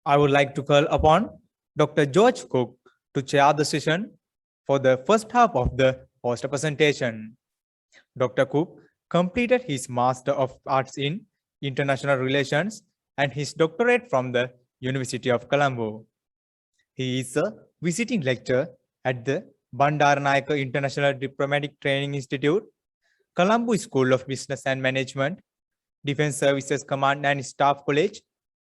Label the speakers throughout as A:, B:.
A: I would like to call upon Dr. George Cook to chair the session for the first half of the poster presentation. Dr. Cook completed his Master of Arts in International Relations and his doctorate from the University of Colombo. He is a visiting lecturer at the Bandaranayake International Diplomatic Training Institute, Colombo School of Business and Management, Defense Services Command and Staff College,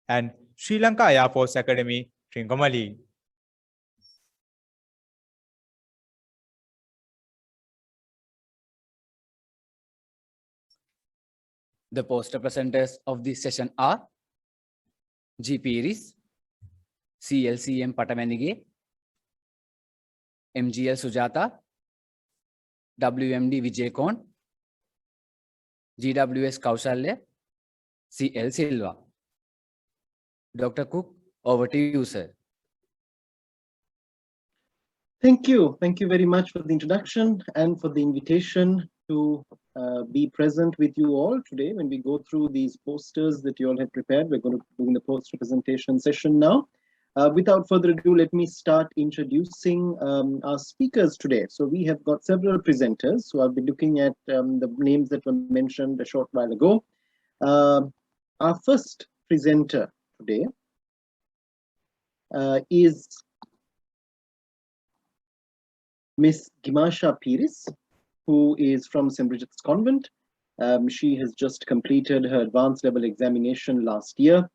A: and Sri Lanka Air Force Academy, Trincomalee.
B: The poster presenters of this session are G. Piris, CLCM Patamanige, MGL Sujata, WMD Vijay GWS Kaushalya, CL Silva. Dr. Cook, over to you, sir.
C: Thank you. Thank you very much for the introduction and for the invitation to be present with you all today when we go through these posters that you all have prepared. We're going to be doing the poster presentation session now. Without further ado, let me start introducing our speakers today. So we have got several presenters. So I'll be looking at the names that were mentioned a short while ago. Our first presenter today is Miss Gimasha Piris, who is from St. Bridget's Convent. She has just completed her advanced level examination last year,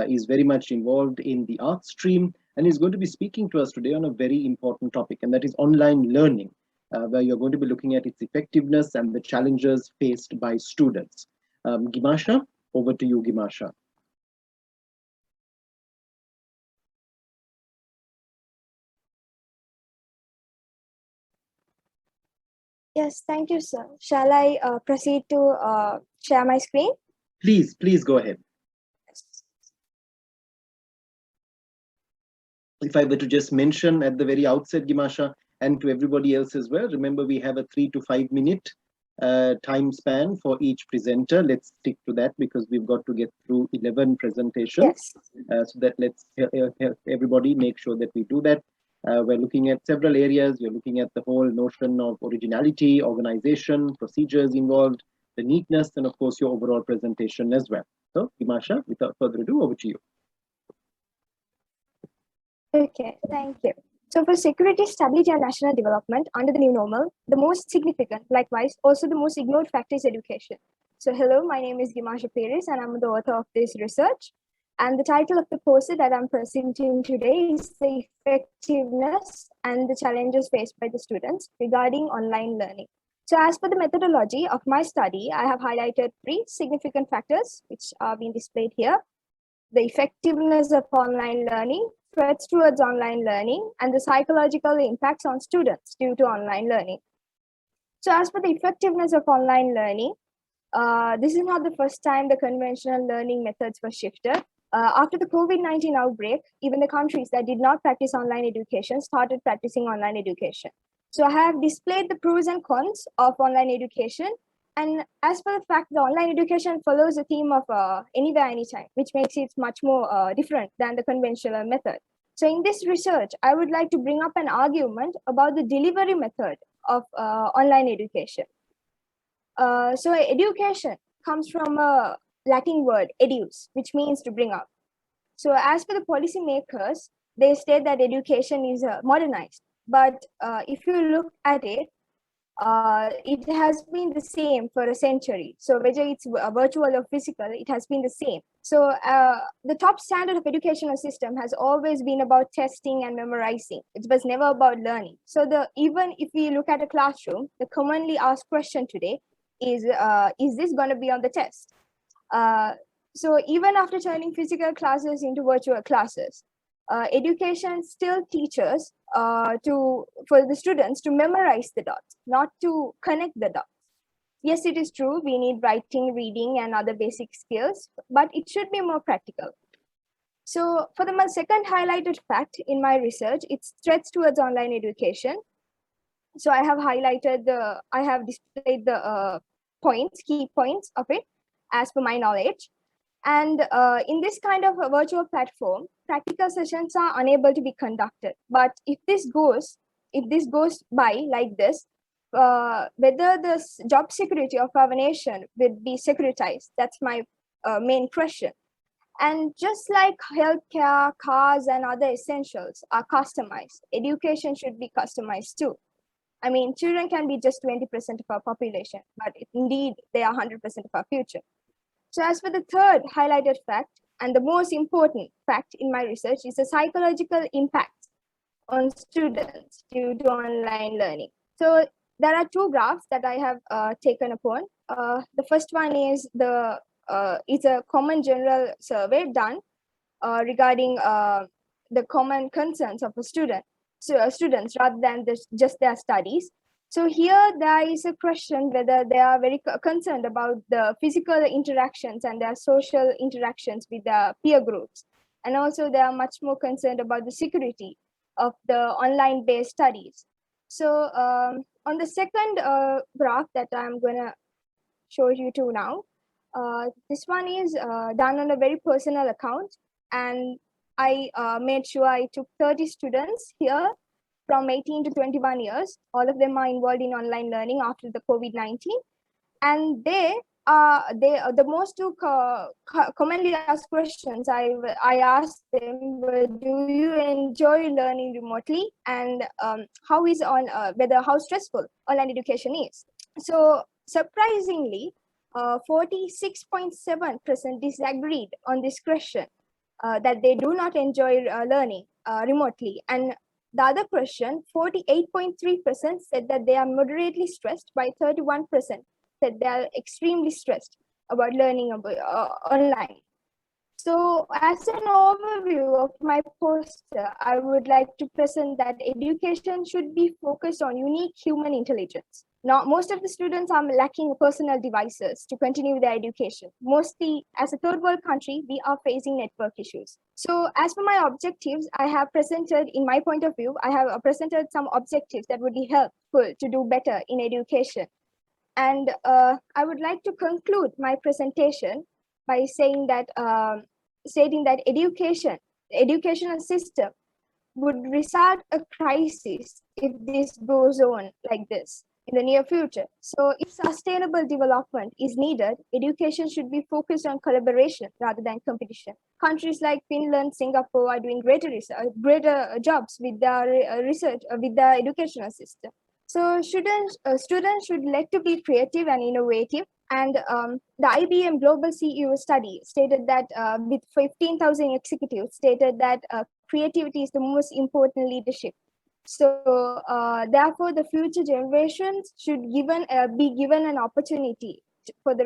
C: is very much involved in the art stream, and is going to be speaking to us today on a very important topic, and that is online learning, where you're going to be looking at its effectiveness and the challenges faced by students. Gimasha, over to you, Gimasha.
D: Yes, thank you, sir. Shall I proceed to share my screen?
C: Please go ahead. If I were to just mention at the very outset, Gimasha, and to everybody else as well, remember we have a 3 to 5 minute time span for each presenter. Let's stick to that because we've got to get through 11 presentations.
D: Yes.
C: So that let's help everybody make sure that we do that. We're looking at several areas. We're looking at the whole notion of originality, organization, procedures involved, the neatness, and of course your overall presentation as well. So, Gimasha, without further ado, over to you.
D: Okay, thank you. So for security, stability, and national development under the new normal, the most significant, likewise, also the most ignored factor is education. So hello, my name is Gimasha Piris, and I'm the author of this research. And the title of the poster that I'm presenting today is the effectiveness and the challenges faced by the students regarding online learning. So as per the methodology of my study, I have highlighted 3 significant factors which are being displayed here: the effectiveness of online learning, threats towards online learning, and the psychological impacts on students due to online learning. So as for the effectiveness of online learning, this is not the first time the conventional learning methods were shifted. After the COVID-19 outbreak, even the countries that did not practice online education started practicing online education. So I have displayed the pros and cons of online education. And as per the fact, the online education follows the theme of anywhere, anytime, which makes it much more different than the conventional method. So in this research, I would like to bring up an argument about the delivery method of online education. So education comes from a Latin word, educe, which means to bring up. So as per the policymakers, they state that education is modernized. But if you look at it, it has been the same for a century. So whether it's virtual or physical, it has been the same. So the top standard of educational system has always been about testing and memorizing. It was never about learning. So even if we look at a classroom, the commonly asked question today is this going to be on the test? So even after turning physical classes into virtual classes, education still teaches for the students to memorize the dots, not to connect the dots. Yes, it is true, we need writing, reading, and other basic skills, but it should be more practical. So for the second highlighted fact in my research, it's threats towards online education. So I have displayed the key points of it as per my knowledge. And in this kind of a virtual platform, practical sessions are unable to be conducted. But if this goes by like this, whether the job security of our nation will be securitized, that's my main question. And just like healthcare, cars, and other essentials are customized, education should be customized too. I mean, children can be just 20% of our population, but indeed they are 100% of our future. So as for the third highlighted fact, and the most important fact in my research, is the psychological impact on students due to online learning. So there are two graphs that I have taken upon. The first one is it's a common general survey done regarding the common concerns of a student, students rather than just their studies. So here there is a question whether they are very concerned about the physical interactions and their social interactions with their peer groups. And also they are much more concerned about the security of the online based studies. So on the second graph that I'm gonna show you to now, this one is done on a very personal account, and I made sure I took 30 students here from 18 to 21 years. All of them are involved in online learning after the COVID-19, and the most two commonly asked questions I asked them were, do you enjoy learning remotely, and how stressful online education is. So surprisingly, 46.7% disagreed on this question, that they do not enjoy learning remotely. And the other question, 48.3% said that they are moderately stressed, by 31% said they are extremely stressed about learning online. So as an overview of my poster, I would like to present that education should be focused on unique human intelligence. Now, most of the students are lacking personal devices to continue their education. Mostly, as a third world country, we are facing network issues. So as for my objectives, I have presented, in my point of view, I have presented some objectives that would be helpful to do better in education. And I would like to conclude my presentation by saying that stating that the educational system would result a crisis if this goes on like this in the near future. So if sustainable development is needed, education should be focused on collaboration rather than competition. Countries like Finland, Singapore are doing greater jobs with their research, with their educational system. So students should like to be creative and innovative. And the IBM Global CEO study stated that with 15,000 executives stated that creativity is the most important leadership. So therefore, the future generations should be given an opportunity for the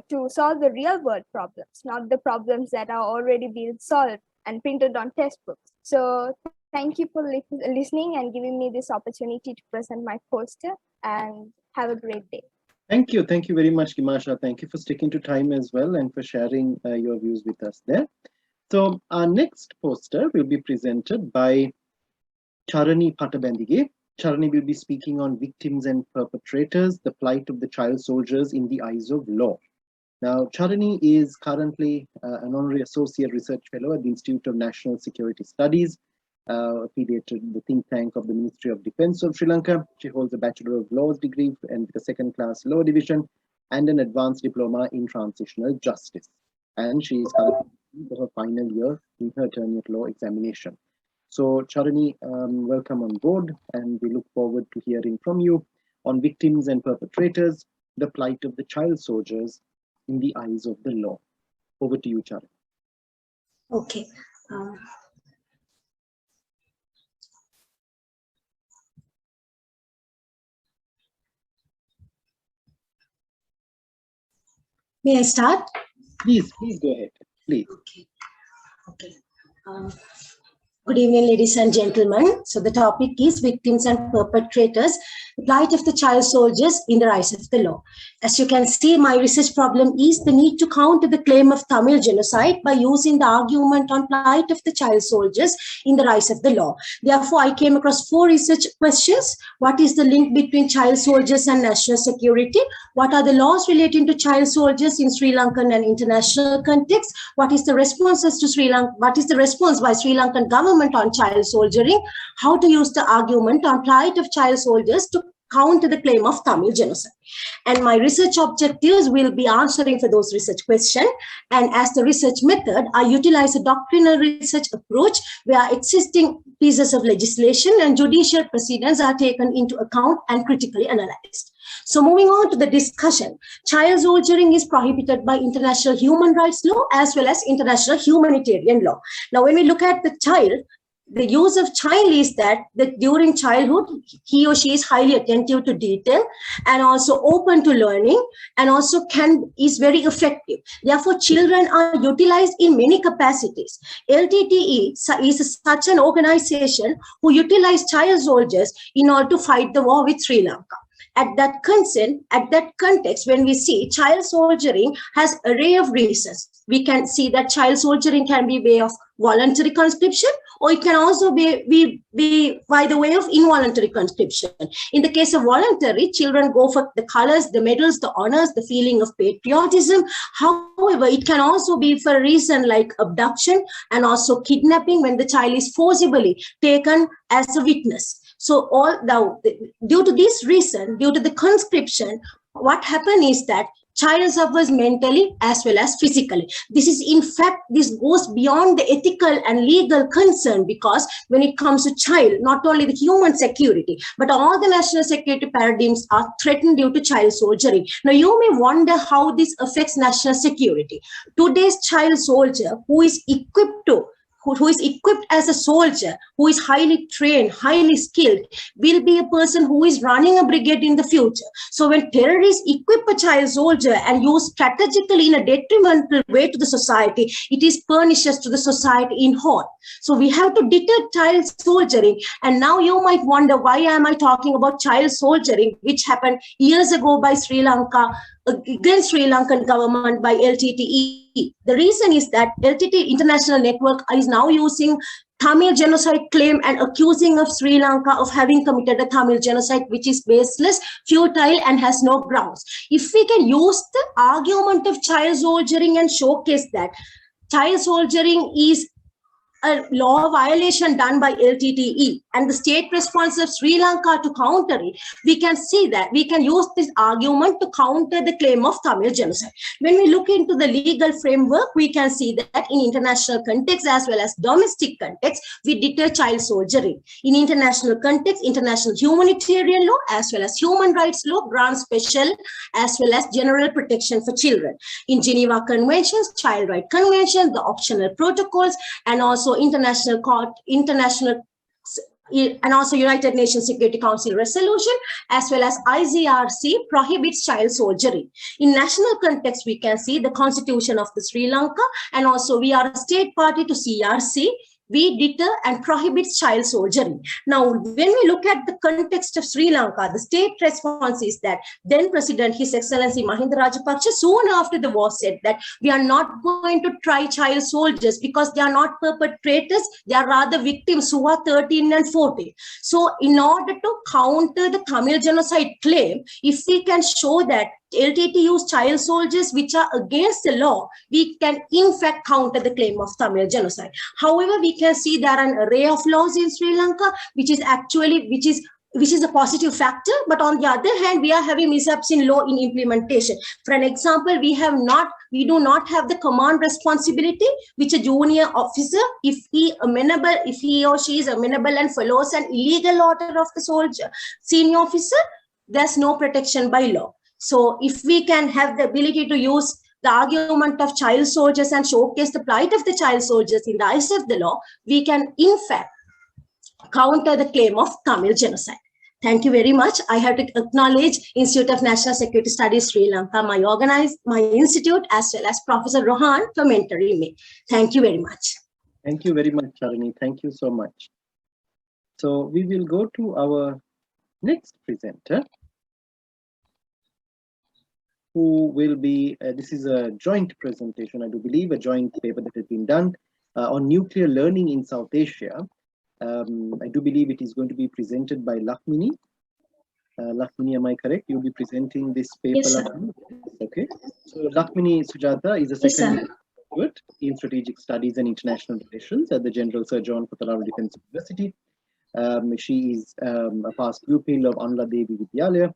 D: to solve the real world problems, not the problems that are already being solved and printed on textbooks. So thank you for listening and giving me this opportunity to present my poster, and have a great day.
C: Thank you very much, Gimasha. Thank you for sticking to time as well and for sharing your views with us there. So our next poster will be presented by Charani Patabandige. Charani will be speaking on victims and perpetrators, the plight of the child soldiers in the eyes of law. Now, Charani is currently an honorary associate research fellow at the Institute of National Security Studies, affiliated to the think tank of the Ministry of Defense of Sri Lanka. She holds a Bachelor of Laws degree and with a second-class law division and an advanced diploma in transitional justice. And she is currently in her final year in her attorney at law examination. So Charani, welcome on board, and we look forward to hearing from you on victims and perpetrators, the plight of the child soldiers in the eyes of the law. Over to you, Charani.
E: Okay. May I start?
C: Please go ahead. Please.
E: Okay. Good evening, ladies and gentlemen. So the topic is victims and perpetrators, the plight of the child soldiers in the rise of the law. As you can see, my research problem is the need to counter the claim of Tamil genocide by using the argument on plight of the child soldiers in the rise of the law. Therefore, I came across 4 research questions. What is the link between child soldiers and national security? What are the laws relating to child soldiers in Sri Lankan and international context? What is the responses to Sri Lanka? What is the response by Sri Lankan government on child soldiering? How to use the argument on plight of child soldiers to counter the claim of Tamil genocide. And my research objectives will be answering for those research questions. And as the research method, I utilize a doctrinal research approach where existing pieces of legislation and judicial precedents are taken into account and critically analyzed. So moving on to the discussion, child soldiering is prohibited by international human rights law as well as international humanitarian law. Now, when we look at the child, the use of child is that during childhood, he or she is highly attentive to detail and also open to learning and also is very effective. Therefore, children are utilized in many capacities. LTTE is such an organization who utilize child soldiers in order to fight the war with Sri Lanka. At that context, when we see child soldiering has an array of reasons, we can see that child soldiering can be way of voluntary conscription, or it can also be by the way of involuntary conscription. In the case of voluntary, children go for the colors, the medals, the honors, the feeling of patriotism. However, it can also be for a reason like abduction and also kidnapping when the child is forcibly taken as a witness. So due to this reason, due to the conscription, what happened is that child suffers mentally as well as physically. This goes beyond the ethical and legal concern, because when it comes to child, not only the human security, but all the national security paradigms are threatened due to child soldiering. Now, you may wonder how this affects national security. Today's child soldier who is equipped as a soldier, who is highly trained, highly skilled, will be a person who is running a brigade in the future. So when terrorists equip a child soldier and use strategically in a detrimental way to the society, it is pernicious to the society in whole. So we have to deter child soldiering. And now you might wonder, why am I talking about child soldiering, which happened years ago by Sri Lanka, against Sri Lankan government by LTTE. The reason is that LTTE International Network is now using Tamil genocide claim and accusing of Sri Lanka of having committed a Tamil genocide, which is baseless, futile, and has no grounds. If we can use the argument of child soldiering and showcase that child soldiering is a law violation done by LTTE and the state response of Sri Lanka to counter it, we can see that we can use this argument to counter the claim of Tamil genocide. When we look into the legal framework, we can see that in international context as well as domestic context, we deter child soldiering. In international context, international humanitarian law as well as human rights law grants special as well as general protection for children. In Geneva Conventions, Child Rights Convention, the optional protocols, and also international court, and also United Nations Security Council resolution, as well as ICRC prohibits child soldiering. In national context, we can see the Constitution of the Sri Lanka, and also we are a state party to CRC. We deter and prohibit child soldiering. Now, when we look at the context of Sri Lanka, the state response is that then President, His Excellency Mahinda Rajapaksa, soon after the war said that we are not going to try child soldiers because they are not perpetrators, they are rather victims who are 13 and 14. So in order to counter the Tamil genocide claim, if we can show that LTT use child soldiers which are against the law, we can in fact counter the claim of Tamil genocide. However, we can see there are an array of laws in Sri Lanka, which is a positive factor, but on the other hand, we are having mishaps in law in implementation. For an example, we do not have the command responsibility, which a junior officer, if he or she is amenable and follows an illegal order of the soldier, senior officer, there's no protection by law. So if we can have the ability to use the argument of child soldiers and showcase the plight of the child soldiers in the eyes of the law, we can in fact counter the claim of Tamil genocide. Thank you very much. I have to acknowledge Institute of National Security Studies Sri Lanka, my institute, as well as Professor Rohan for mentoring me. Thank you very much.
C: Thank you very much, Charini. Thank you so much. So we will go to our next presenter, who will be, this is a joint presentation, I do believe, a joint paper that has been done on nuclear learning in South Asia. I do believe it is going to be presented by Lakmini. Lakmini, am I correct? You'll be presenting this paper,
E: Yes, sir.
C: Lakmini? Okay. So Lakmini Sujata is a
E: Yes,
C: second
E: sir.
C: graduate in strategic studies and international relations at the General Sir John Kotarara Defence University. She is a past pupil of Anla Devi Vidyalaya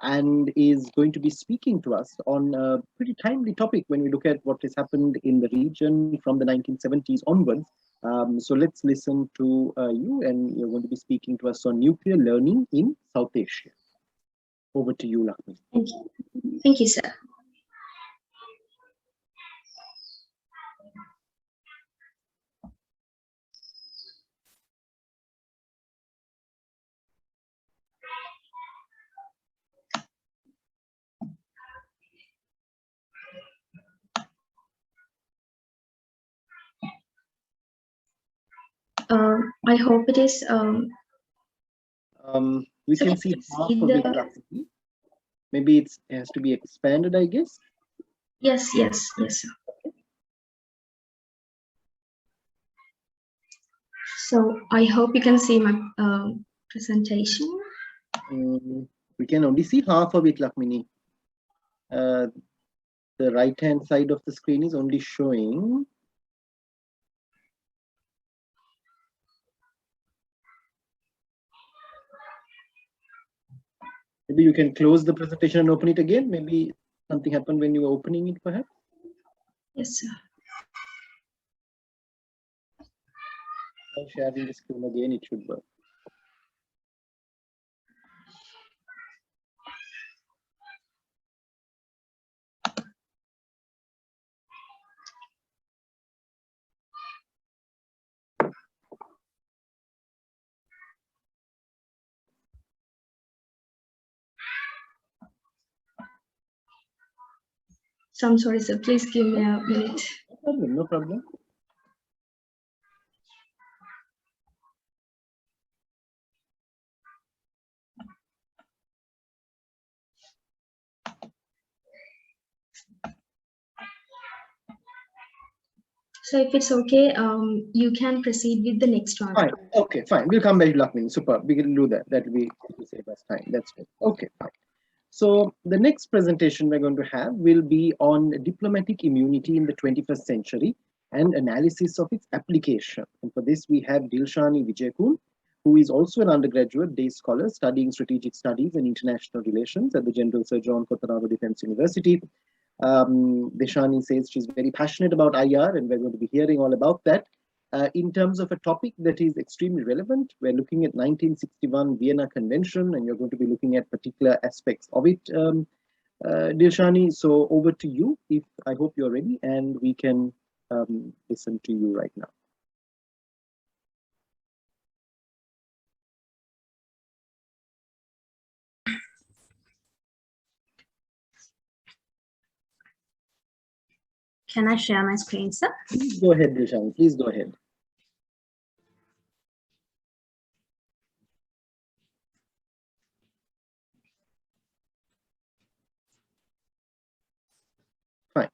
C: and is going to be speaking to us on a pretty timely topic when we look at what has happened in the region from the 1970s onwards. So let's listen to you, and you're going to be speaking to us on nuclear learning in South Asia. Over to you, Lakshmi.
E: Thank you. Thank you, sir. I hope it is.
C: We
E: So
C: can
E: we
C: see
E: can
C: half
E: see
C: of it,
E: the-
C: Lakshmi. Maybe it has to be expanded, I guess.
E: Yes, yes, yes, sir. So I hope you can see my presentation.
C: We can only see half of it, Lakshmi. The right-hand side of the screen is only showing. Maybe you can close the presentation and open it again. Maybe something happened when you were opening it, perhaps.
E: Yes, sir.
C: Try sharing the screen again, it should work.
E: So I'm sorry, sir. Please give me a minute.
C: No problem, no problem.
E: So if it's okay, you can proceed with the next one.
C: Fine. Okay, fine. We'll come back to Lakshmi. Super. We can do that. That will save us time. That's good. Okay, fine. So the next presentation we're going to have will be on diplomatic immunity in the 21st century and analysis of its application. And for this, we have Dilshani Vijayakun, who is also an undergraduate day scholar studying strategic studies and international relations at the General Sir John Kotarara Defence University. Dilshani says she's very passionate about IR, and we're going to be hearing all about that. In terms of a topic that is extremely relevant, we're looking at 1961 Vienna Convention, and you're going to be looking at particular aspects of it, Dilshani. So over to you. I hope you're ready, and we can listen to you right now.
E: Can I share my screen, sir?
C: Please go ahead, Dilshani. Please go ahead. Fine.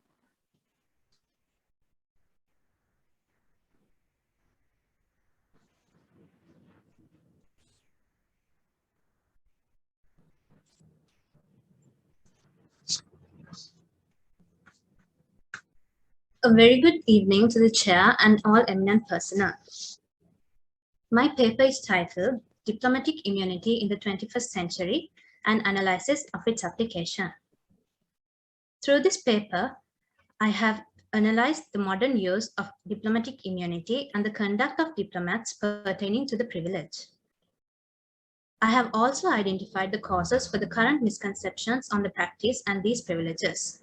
E: A very good evening to the chair and all eminent personnel. My paper is titled Diplomatic Immunity in the 21st Century and Analysis of its Application. Through this paper, I have analyzed the modern use of diplomatic immunity and the conduct of diplomats pertaining to the privilege. I have also identified the causes for the current misconceptions on the practice and these privileges.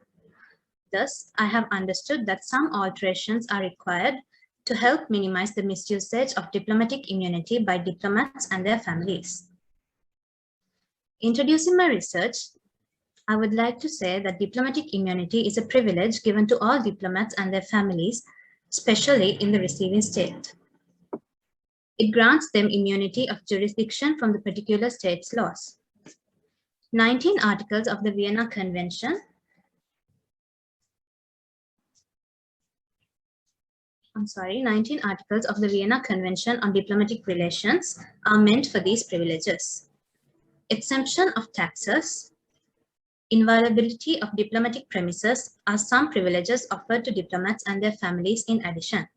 E: Thus, I have understood that some alterations are required to help minimize the misusage of diplomatic immunity by diplomats and their families. Introducing my research, I would like to say that diplomatic immunity is a privilege given to all diplomats and their families, especially in the receiving state.
F: It grants them immunity of jurisdiction from the particular state's laws. 19 articles of the Vienna Convention I'm sorry, 19 articles of the Vienna Convention on Diplomatic Relations are meant for these privileges. Exemption of taxes, inviolability of diplomatic premises are some privileges offered to diplomats and their families in addition.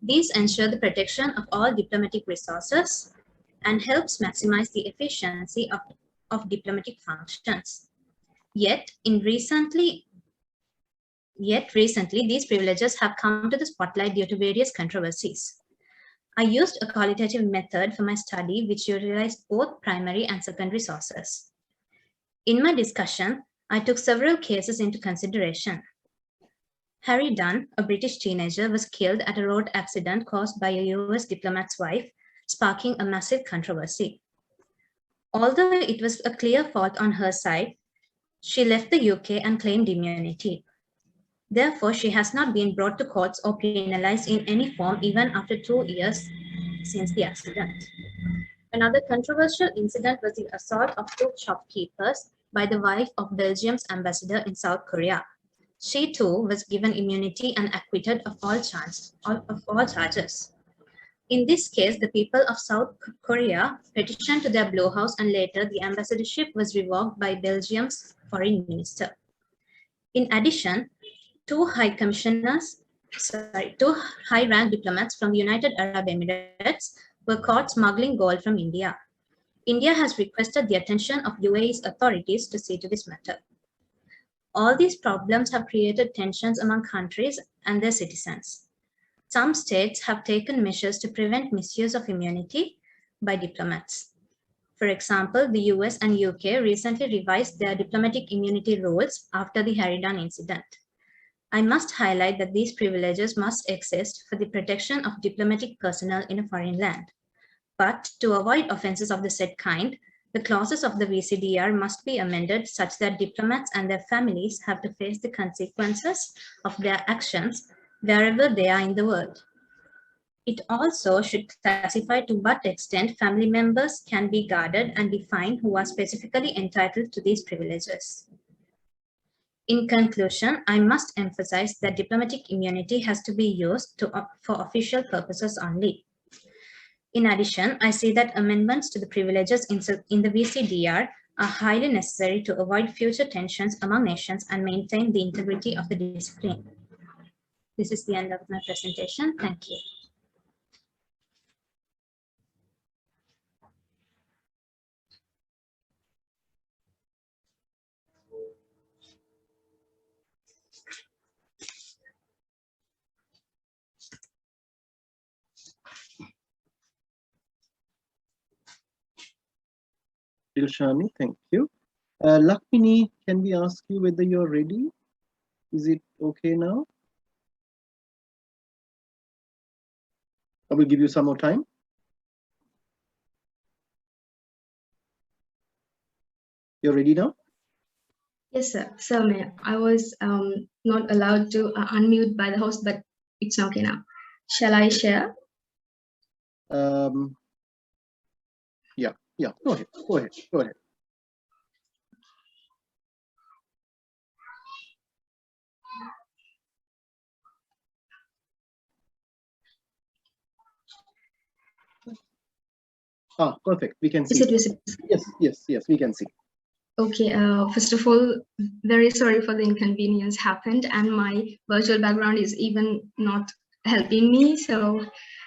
F: These ensure the protection of all diplomatic resources and helps maximize the efficiency of diplomatic functions. Yet recently, these privileges have come to the spotlight due to various controversies. I used a qualitative method for my study, which utilized both primary and secondary sources. In my discussion, I took several cases into consideration. Harry Dunn, a British teenager, was killed at a road accident caused by a US diplomat's wife, sparking a massive controversy. Although it was a clear fault on her side, she left the UK and claimed immunity. Therefore, she has not been brought to courts or penalized in any form even after 2 years since the accident. Another controversial incident was the assault of 2 shopkeepers by the wife of Belgium's ambassador in South Korea. She too was given immunity and acquitted of all charges. In this case, the people of South Korea petitioned to their blowhouse, and later the ambassadorship was revoked by Belgium's foreign minister. In addition, 2 high-rank diplomats from the United Arab Emirates were caught smuggling gold from India. India has requested the attention of UAE's authorities to see to this matter. All these problems have created tensions among countries and their citizens. Some states have taken measures to prevent misuse of immunity by diplomats. For example, the US and UK recently revised their diplomatic immunity rules after the Harry Dunn incident. I must highlight that these privileges must exist for the protection of diplomatic personnel in a foreign land. But to avoid offenses of the said kind, the clauses of the VCDR must be amended such that diplomats and their families have to face the consequences of their actions wherever they are in the world. It also should classify to what extent family members can be guarded and define who are specifically entitled to these privileges. In conclusion, I must emphasize that diplomatic immunity has to be used for official purposes only. In addition, I see that amendments to the privileges in the VCDR are highly necessary to avoid future tensions among nations and maintain the integrity of the discipline. This is the end of my presentation. Thank you.
C: Dilshani, thank you. Lakshmini, can we ask you whether you're ready? Is it okay now? I will give you some more time. You're ready now?
G: Yes, sir. So, I was not allowed to unmute by the host, but it's okay now. Shall I share?
C: Yeah. Go ahead. Perfect. We can see.
G: Is it visible?
C: Yes, we can see.
G: Okay, first of all, very sorry for the inconvenience happened, and my virtual background is even not helping me. So,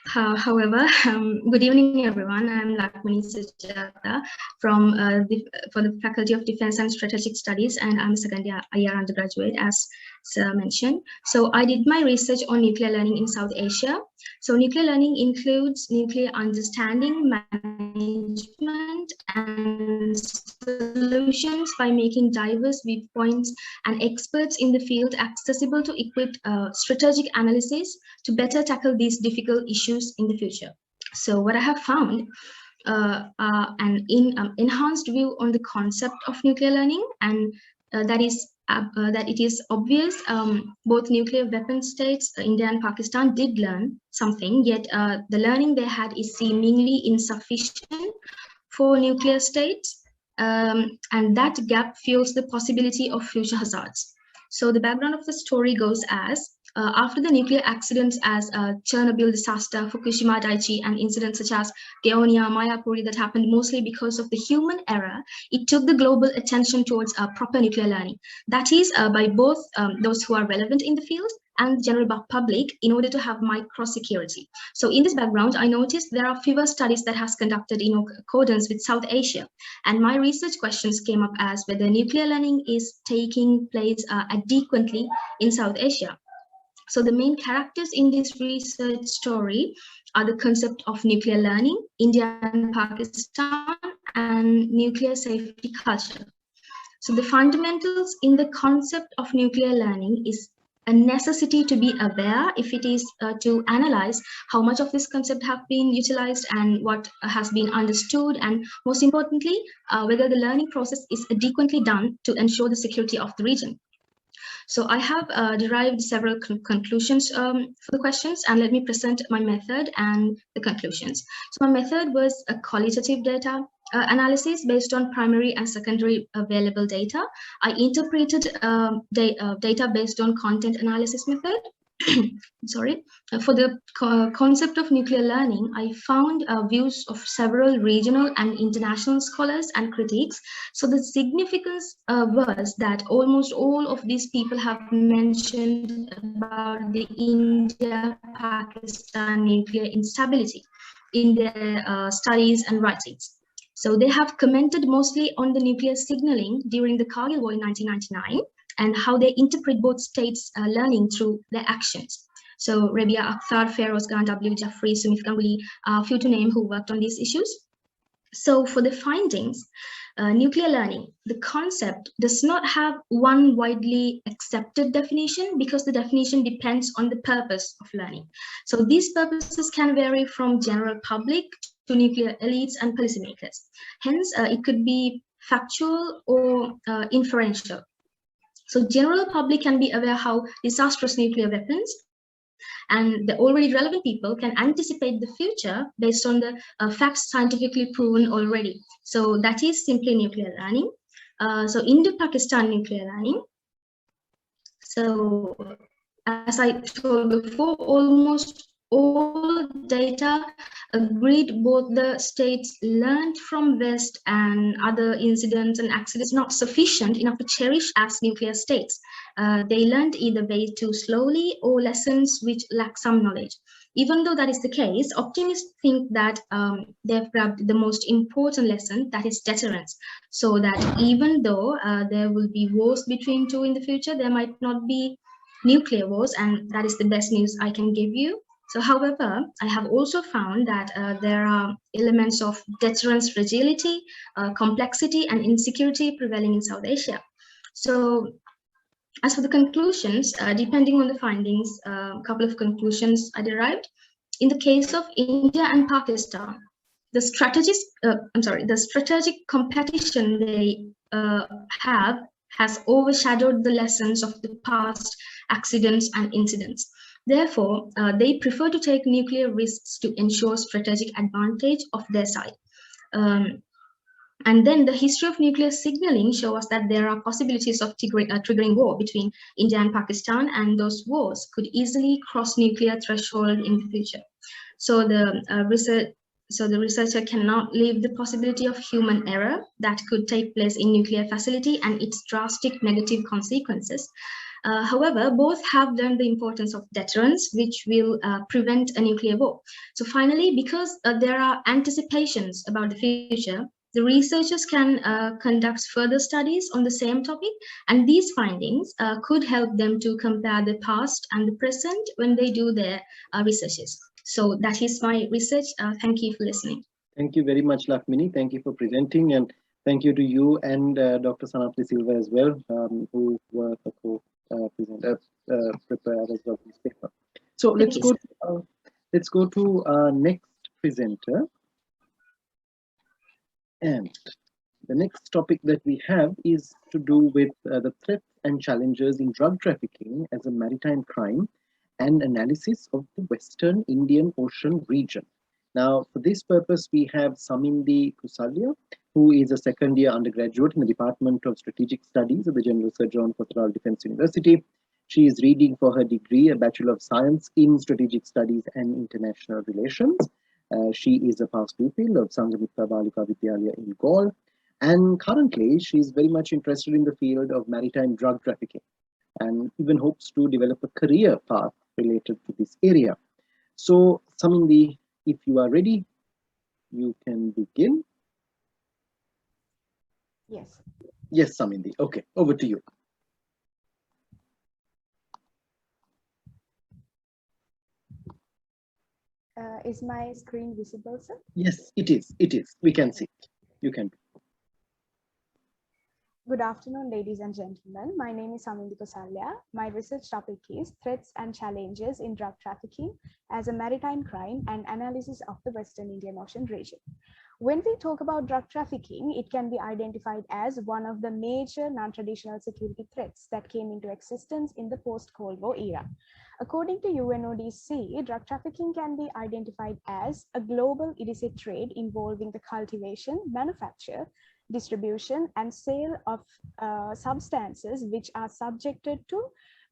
G: however, good evening, everyone. I'm Lakshmini Sujata from for the Faculty of Defense and Strategic Studies, and I'm a second year undergraduate, as Sir mentioned. So, I did my research on nuclear learning in South Asia. So, nuclear learning includes nuclear understanding, management, and solutions by making diverse viewpoints and experts in the field accessible to equipped strategic analysis to better tackle these difficult issues in the future. So what I have found an enhanced view on the concept of nuclear learning, and that is that it is obvious both nuclear weapon states, India and Pakistan, did learn something, yet the learning they had is seemingly insufficient for nuclear states, and that gap fuels the possibility of future hazards. So the background of the story goes as, after the nuclear accidents as Chernobyl disaster, Fukushima Daiichi, and incidents such as Keonia, Mayapuri that happened mostly because of the human error, it took the global attention towards proper nuclear learning. That is by both those who are relevant in the field and the general public in order to have micro-security. So in this background, I noticed there are fewer studies that has conducted in accordance with South Asia. And my research questions came up as whether nuclear learning is taking place adequately in South Asia. So the main characters in this research story are the concept of nuclear learning, India and Pakistan, and nuclear safety culture. So the fundamentals in the concept of nuclear learning is a necessity to be aware if it is to analyze how much of this concept have been utilized and what has been understood, and most importantly, whether the learning process is adequately done to ensure the security of the region. So I have derived several conclusions for the questions, and let me present my method and the conclusions. So my method was a qualitative data analysis based on primary and secondary available data. I interpreted data based on content analysis method. Sorry. For the concept of nuclear learning, I found views of several regional and international scholars and critics. So the significance was that almost all of these people have mentioned about the India-Pakistan nuclear instability in their studies and writings. So they have commented mostly on the nuclear signaling during the Kargil War in 1999 and how they interpret both states' learning through their actions. So Rabia Akhtar, Feroz Khan, W. Jaffrey, Sumit Ganguly, few to name who worked on these issues. So for the findings, nuclear learning, the concept does not have one widely accepted definition because the definition depends on the purpose of learning. So these purposes can vary from general public to nuclear elites and policymakers. Hence, it could be factual or inferential. So general public can be aware how disastrous nuclear weapons and the already relevant people can anticipate the future based on the facts scientifically proven already. So that is simply nuclear learning. So Indo-Pakistan nuclear learning. So as I told before, almost all data agreed both the states learned from West and other incidents and accidents not sufficient enough to cherish as nuclear states. They learned either way too slowly or lessons which lack some knowledge. Even though that is the case, optimists think that they've grabbed the most important lesson, that is deterrence. So that even though there will be wars between two in the future, there might not be nuclear wars, and that is the best news I can give you. So, however, I have also found that there are elements of deterrence fragility, complexity, and insecurity prevailing in South Asia. So, as for the conclusions, depending on the findings, a couple of conclusions are derived. In the case of India and Pakistan, the strategic competition they have has overshadowed the lessons of the past accidents and incidents. Therefore, they prefer to take nuclear risks to ensure strategic advantage of their side. And then the history of nuclear signaling shows us that there are possibilities of triggering war between India and Pakistan, and those wars could easily cross nuclear threshold in the future. So the researcher cannot leave the possibility of human error that could take place in nuclear facility and its drastic negative consequences. However, both have learned the importance of deterrence, which will prevent a nuclear war. So finally, because there are anticipations about the future, the researchers can conduct further studies on the same topic, and these findings could help them to compare the past and the present when they do their researches. So that is my research. Thank you for listening.
C: Thank you very much, Lakmini. Thank you for presenting, and thank you to you and Dr. Sanapli Silva as well, who were the preparers of this paper. So let's go to our next presenter. And the next topic that we have is to do with the threats and challenges in drug trafficking as a maritime crime and analysis of the Western Indian Ocean region. Now, for this purpose, we have Samindi Kusalia, who is a second-year undergraduate in the Department of Strategic Studies at the General Sir John Kothral Defence University. She is reading for her degree, a Bachelor of Science in Strategic Studies and International Relations. She is a past pupil of Sangamita Balika Vidyalaya in Gaul. And currently, she is very much interested in the field of maritime drug trafficking and even hopes to develop a career path related to this area. So, Samindi, if you are ready, you can begin.
H: Yes.
C: Yes, Samindi. Okay, over to you.
H: Is my screen visible, sir?
C: Yes, it is. It is. We can see it. You can.
H: Good afternoon, ladies and gentlemen. My name is Samindi Kosalya. My research topic is Threats and Challenges in Drug Trafficking as a Maritime Crime and Analysis of the Western Indian Ocean region. When we talk about drug trafficking, it can be identified as one of the major non-traditional security threats that came into existence in the post-Cold War era. According to UNODC, drug trafficking can be identified as a global illicit trade involving the cultivation, manufacture, distribution, and sale of substances which are subjected to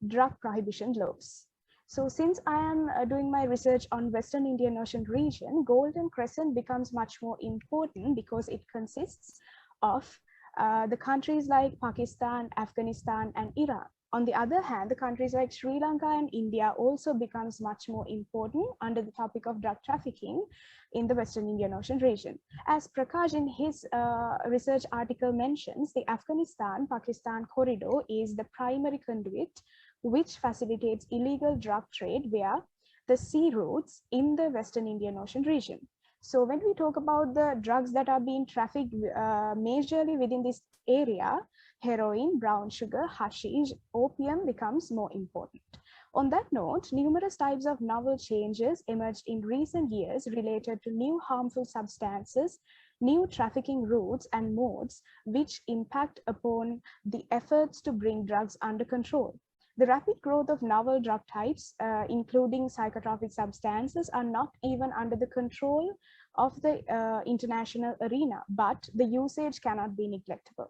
H: drug prohibition laws. So since I am doing my research on Western Indian Ocean region, Golden Crescent becomes much more important because it consists of the countries like Pakistan, Afghanistan, and Iran. On the other hand, the countries like Sri Lanka and India also becomes much more important under the topic of drug trafficking in the Western Indian Ocean region. As Prakash in his research article mentions, the Afghanistan-Pakistan corridor is the primary conduit which facilitates illegal drug trade via the sea routes in the Western Indian Ocean region. So when we talk about the drugs that are being trafficked majorly within this area, heroin, brown sugar, hashish, opium becomes more important. On that note, numerous types of novel changes emerged in recent years related to new harmful substances, new trafficking routes and modes, which impact upon the efforts to bring drugs under control. The rapid growth of novel drug types, including psychotropic substances, are not even under the control of the international arena, but the usage cannot be neglectable.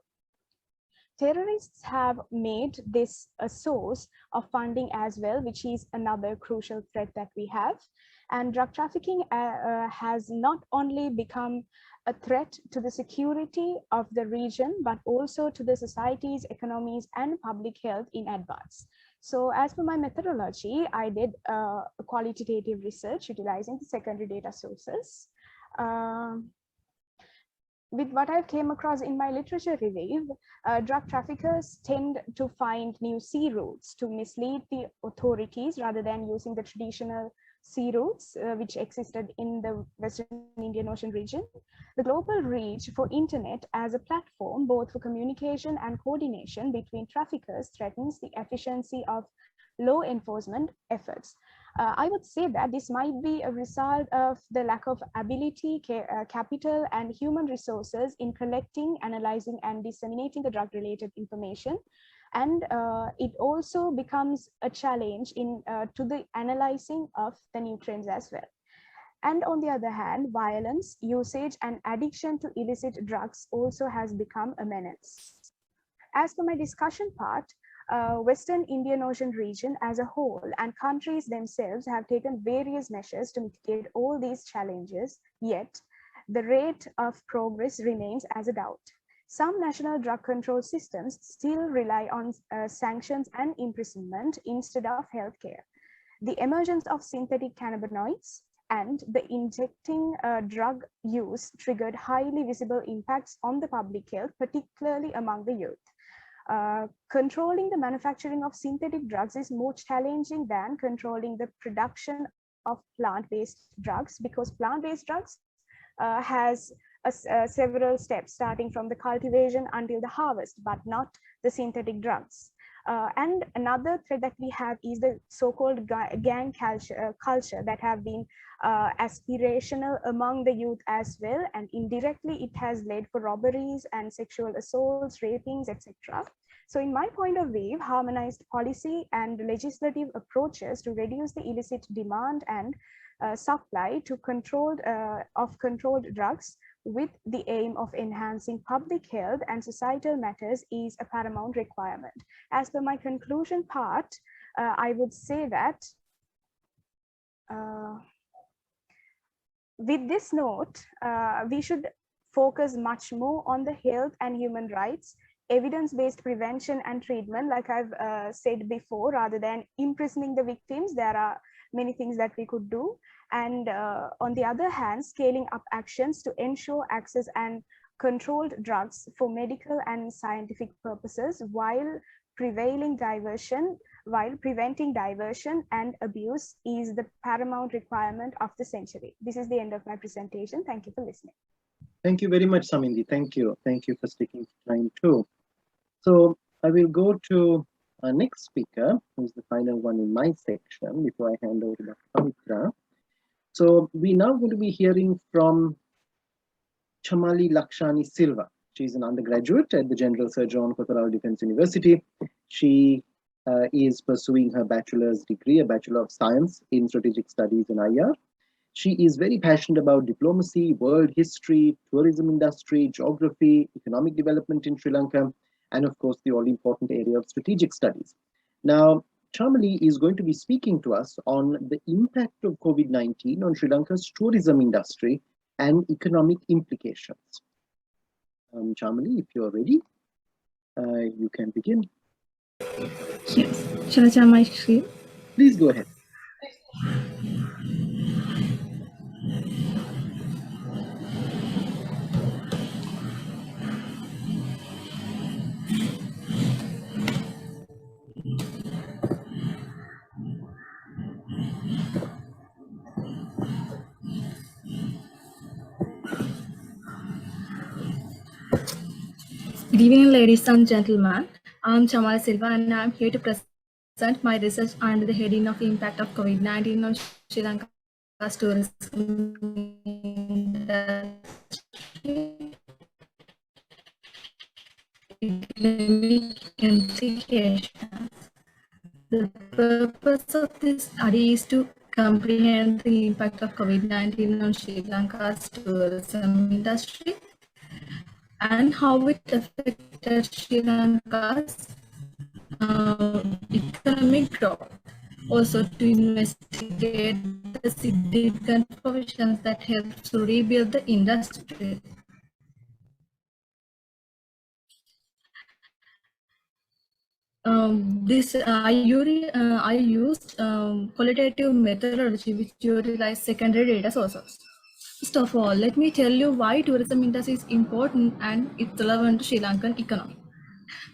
H: Terrorists have made this a source of funding as well, which is another crucial threat that we have. And drug trafficking has not only become a threat to the security of the region, but also to the societies, economies, and public health in advance. So as per my methodology, I did a qualitative research utilizing the secondary data sources. With what I came across in my literature review, drug traffickers tend to find new sea routes to mislead the authorities rather than using the traditional sea routes which existed in the Western Indian Ocean region. The global reach for internet as a platform, both for communication and coordination between traffickers, threatens the efficiency of law enforcement efforts. I would say that this might be a result of the lack of ability, capital, and human resources in collecting, analyzing, and disseminating the drug-related information. And it also becomes a challenge to the analyzing of the nutrients as well. And on the other hand, violence, usage, and addiction to illicit drugs also has become a menace. As for my discussion part, Western Indian Ocean region as a whole and countries themselves have taken various measures to mitigate all these challenges, yet the rate of progress remains as a doubt. Some national drug control systems still rely on sanctions and imprisonment instead of healthcare. The emergence of synthetic cannabinoids and the injecting drug use triggered highly visible impacts on the public health, particularly among the youth. Controlling the manufacturing of synthetic drugs is more challenging than controlling the production of plant-based drugs, because plant-based drugs has several steps starting from the cultivation until the harvest, but not the synthetic drugs. And another threat that we have is the so-called gang culture that have been aspirational among the youth as well, and indirectly it has led for robberies and sexual assaults, rapings, etc. So in my point of view, harmonized policy and legislative approaches to reduce the illicit demand and supply to controlled drugs with the aim of enhancing public health and societal matters is a paramount requirement. As per my conclusion part, I would say that with this note, we should focus much more on the health and human rights, evidence-based prevention and treatment, like I've said before, rather than imprisoning the victims. There are many things that we could do. And on the other hand, scaling up actions to ensure access and controlled drugs for medical and scientific purposes while preventing diversion and abuse is the paramount requirement of the century. This is the end of my presentation. Thank you for listening.
C: Thank you very much, Samindi. Thank you. Thank you for sticking to time too. So I will go to our next speaker, who's the final one in my section before I hand over to Dr. Pavitra. So we're now going to be hearing from Chamali Lakshani Silva. She's an undergraduate at the General Sir John Kotharaal Defence University. She is pursuing her bachelor's degree, a Bachelor of Science in Strategic Studies in IR. She is very passionate about diplomacy, world history, tourism industry, geography, economic development in Sri Lanka, and of course, the all-important area of strategic studies. Now, Chamali is going to be speaking to us on the impact of COVID-19 on Sri Lanka's tourism industry and economic implications. Chamali, if you're ready, you can begin.
G: Yes. Shall I share my screen?
C: Please go ahead.
G: Good evening, ladies and gentlemen. I'm Chamal Silva, and I'm here to present my research under the heading of Impact of COVID-19 on Sri Lanka's tourism industry, economic implications. The purpose of this study is to comprehend the impact of COVID-19 on Sri Lanka's tourism industry and how it affected Sri Lanka's economic growth. Also to investigate the significant provisions that help to rebuild the industry. I used qualitative methodology which utilize secondary data sources. First of all, let me tell you why tourism industry is important and it's relevant to Sri Lankan economy.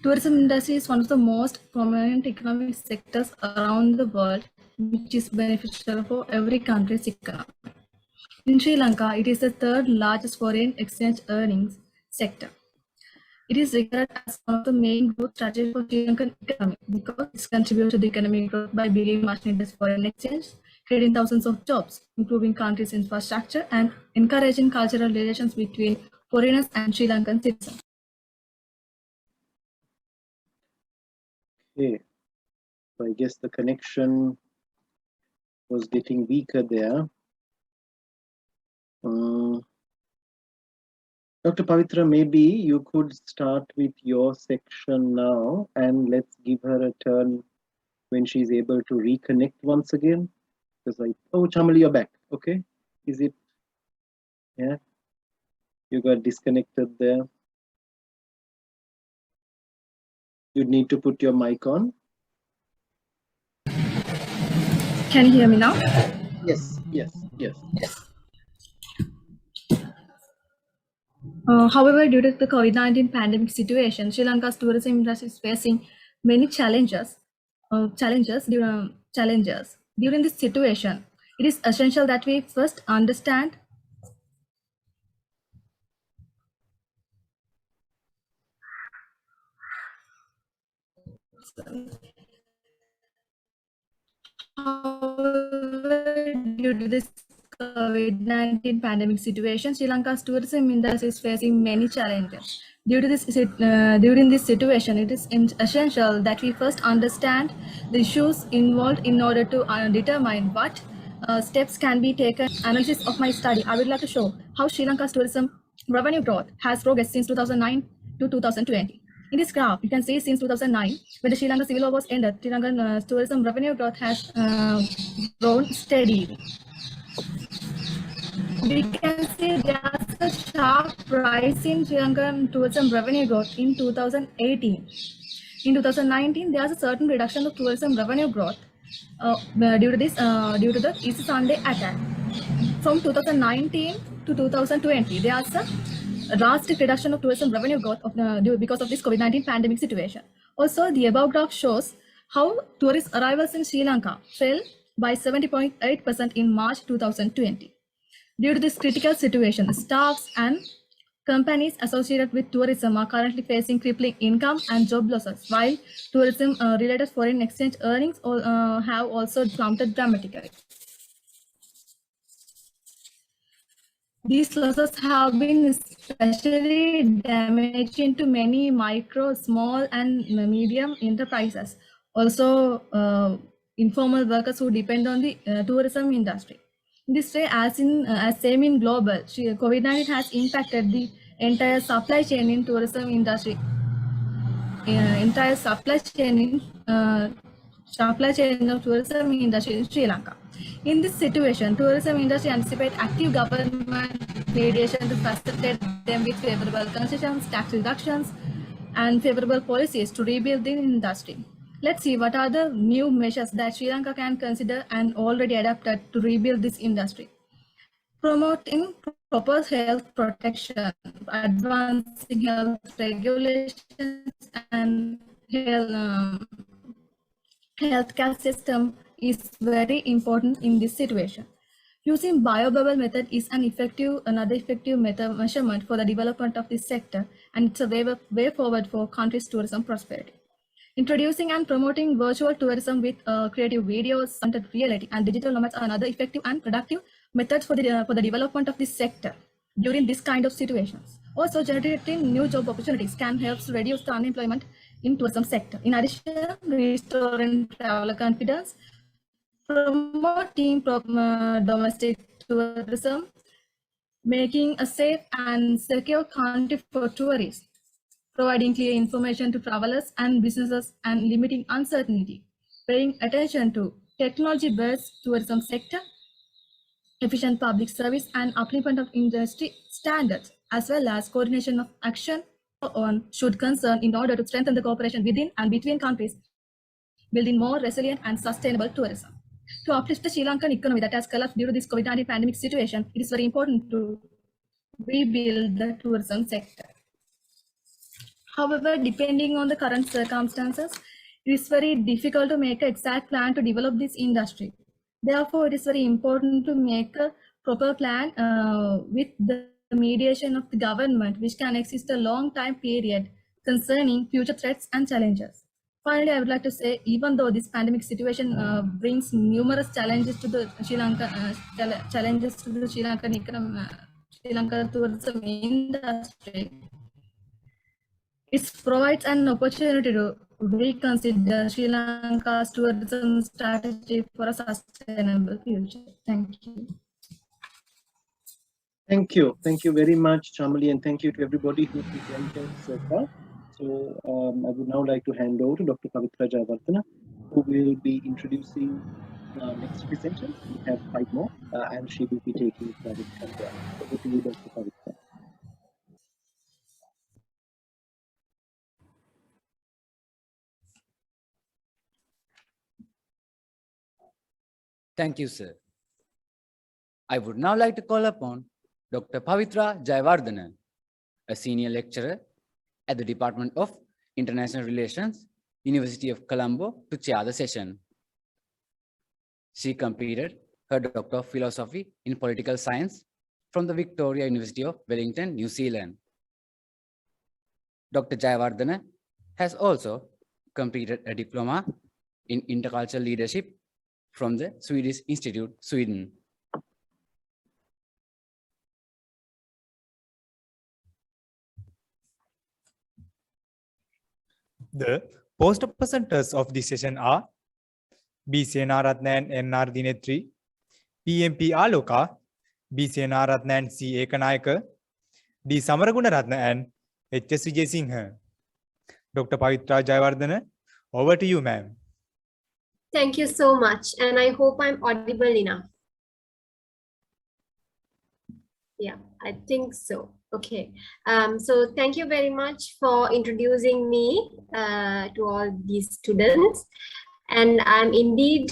G: Tourism industry is one of the most prominent economic sectors around the world, which is beneficial for every country's economy. In Sri Lanka, it is the third largest foreign exchange earnings sector. It is regarded as one of the main growth strategies for Sri Lankan economy because it contributes to the economic growth by bringing much needed foreign exchange, creating thousands of jobs, improving country's infrastructure, and encouraging cultural relations between foreigners and Sri Lankan citizens.
C: Okay, so I guess the connection was getting weaker there. Dr. Pavitra, maybe you could start with your section now and let's give her a turn when she's able to reconnect once again. Because oh, Chamali, you're back. Okay. Is it? Yeah. You got disconnected there. You'd need to put your mic on.
G: Can you hear me now?
C: Yes.
G: However, due to the COVID-19 pandemic situation, Sri Lanka's tourism industry is facing many challenges. During this situation, it is essential that we first understand due to this COVID-19 pandemic situation, Sri Lanka's tourism industry is facing many challenges.
I: During this situation, it is essential that we first understand the issues involved in order to determine what steps can be taken. Analysis of my study, I would like to show how Sri Lanka's tourism revenue growth has progressed since 2009 to 2020. In this graph, you can see since 2009, when the Sri Lanka Civil War was ended, Sri Lankan tourism revenue growth has grown steadily. We can see there's a sharp rise in Sri Lankan tourism revenue growth in 2018. In 2019, there's a certain reduction of tourism revenue growth due to the Easter Sunday attack. From 2019 to 2020, there's a drastic reduction of tourism revenue growth because of this COVID-19 pandemic situation. Also, the above graph shows how tourist arrivals in Sri Lanka fell by 70.8% in March 2020. Due to this critical situation, staffs and companies associated with tourism are currently facing crippling income and job losses, while tourism-related foreign exchange earnings have also plummeted dramatically. These losses have been especially damaging to many micro, small, and medium enterprises, also informal workers who depend on the tourism industry. In this way, as same in global, COVID-19 has impacted the entire supply chain in tourism industry. Entire supply chain of tourism industry in Sri Lanka. In this situation, tourism industry anticipate active government mediation to facilitate them with favorable concessions, tax reductions, and favorable policies to rebuild the industry. Let's see what are the new measures that Sri Lanka can consider and already adapted to rebuild this industry. Promoting proper health protection, advancing health regulations, and healthcare system is very important in this situation. Using biobubble method is another effective measurement for the development of this sector, and it's a way forward for country's tourism prosperity. Introducing and promoting virtual tourism with creative videos, augmented reality, and digital nomads are another effective and productive methods for the development of this sector during this kind of situations. Also, generating new job opportunities can help reduce the unemployment in tourism sector. In addition, restoring traveler confidence, promoting domestic tourism, making a safe and secure country for tourists, providing clear information to travelers and businesses, and limiting uncertainty, paying attention to technology-based tourism sector, efficient public service, and upliftment of industry standards, as well as coordination of action on should concern in order to strengthen the cooperation within and between countries, building more resilient and sustainable tourism. To uplift the Sri Lankan economy that has collapsed due to this COVID-19 pandemic situation, it is very important to rebuild the tourism sector. However, depending on the current circumstances, it is very difficult to make an exact plan to develop this industry. Therefore, it is very important to make a proper plan with the mediation of the government, which can exist a long time period concerning future threats and challenges. Finally, I would like to say, even though this pandemic situation brings numerous challenges to the Sri Lankan economy, Sri Lankan tourism industry, it provides an opportunity to reconsider Sri Lanka's tourism strategy for a sustainable future. Thank you.
C: Thank you. Thank you very much, Chamali, and thank you to everybody who presented so far. So I would now like to hand over to Dr. Pavitra Jayawardena, who will be introducing the next presenter. We have 5 more, and she will be taking it forward from there. Over to you, Dr. Pavitra.
B: Thank you, sir. I would now like to call upon Dr. Pavitra Jayawardena, a senior lecturer at the Department of International Relations, University of Colombo, to chair the session. She completed her Doctor of Philosophy in Political Science from the Victoria University of Wellington, New Zealand. Dr. Jayawardena has also completed a diploma in intercultural leadership from the Swedish Institute, Sweden.
A: The poster presenters of this session are B. Senaratna and N.R. Dinetri, PMP Aloka, B. Senaratna and C. Ekanayaka, D. Samaragunaratna and H.S. Vijay Singh. Dr. Pavitra Jayawardena, over to you, ma'am.
J: Thank you so much, and I hope I'm audible enough. Yeah, I think so. Okay. So thank you very much for introducing me to all these students. And I'm indeed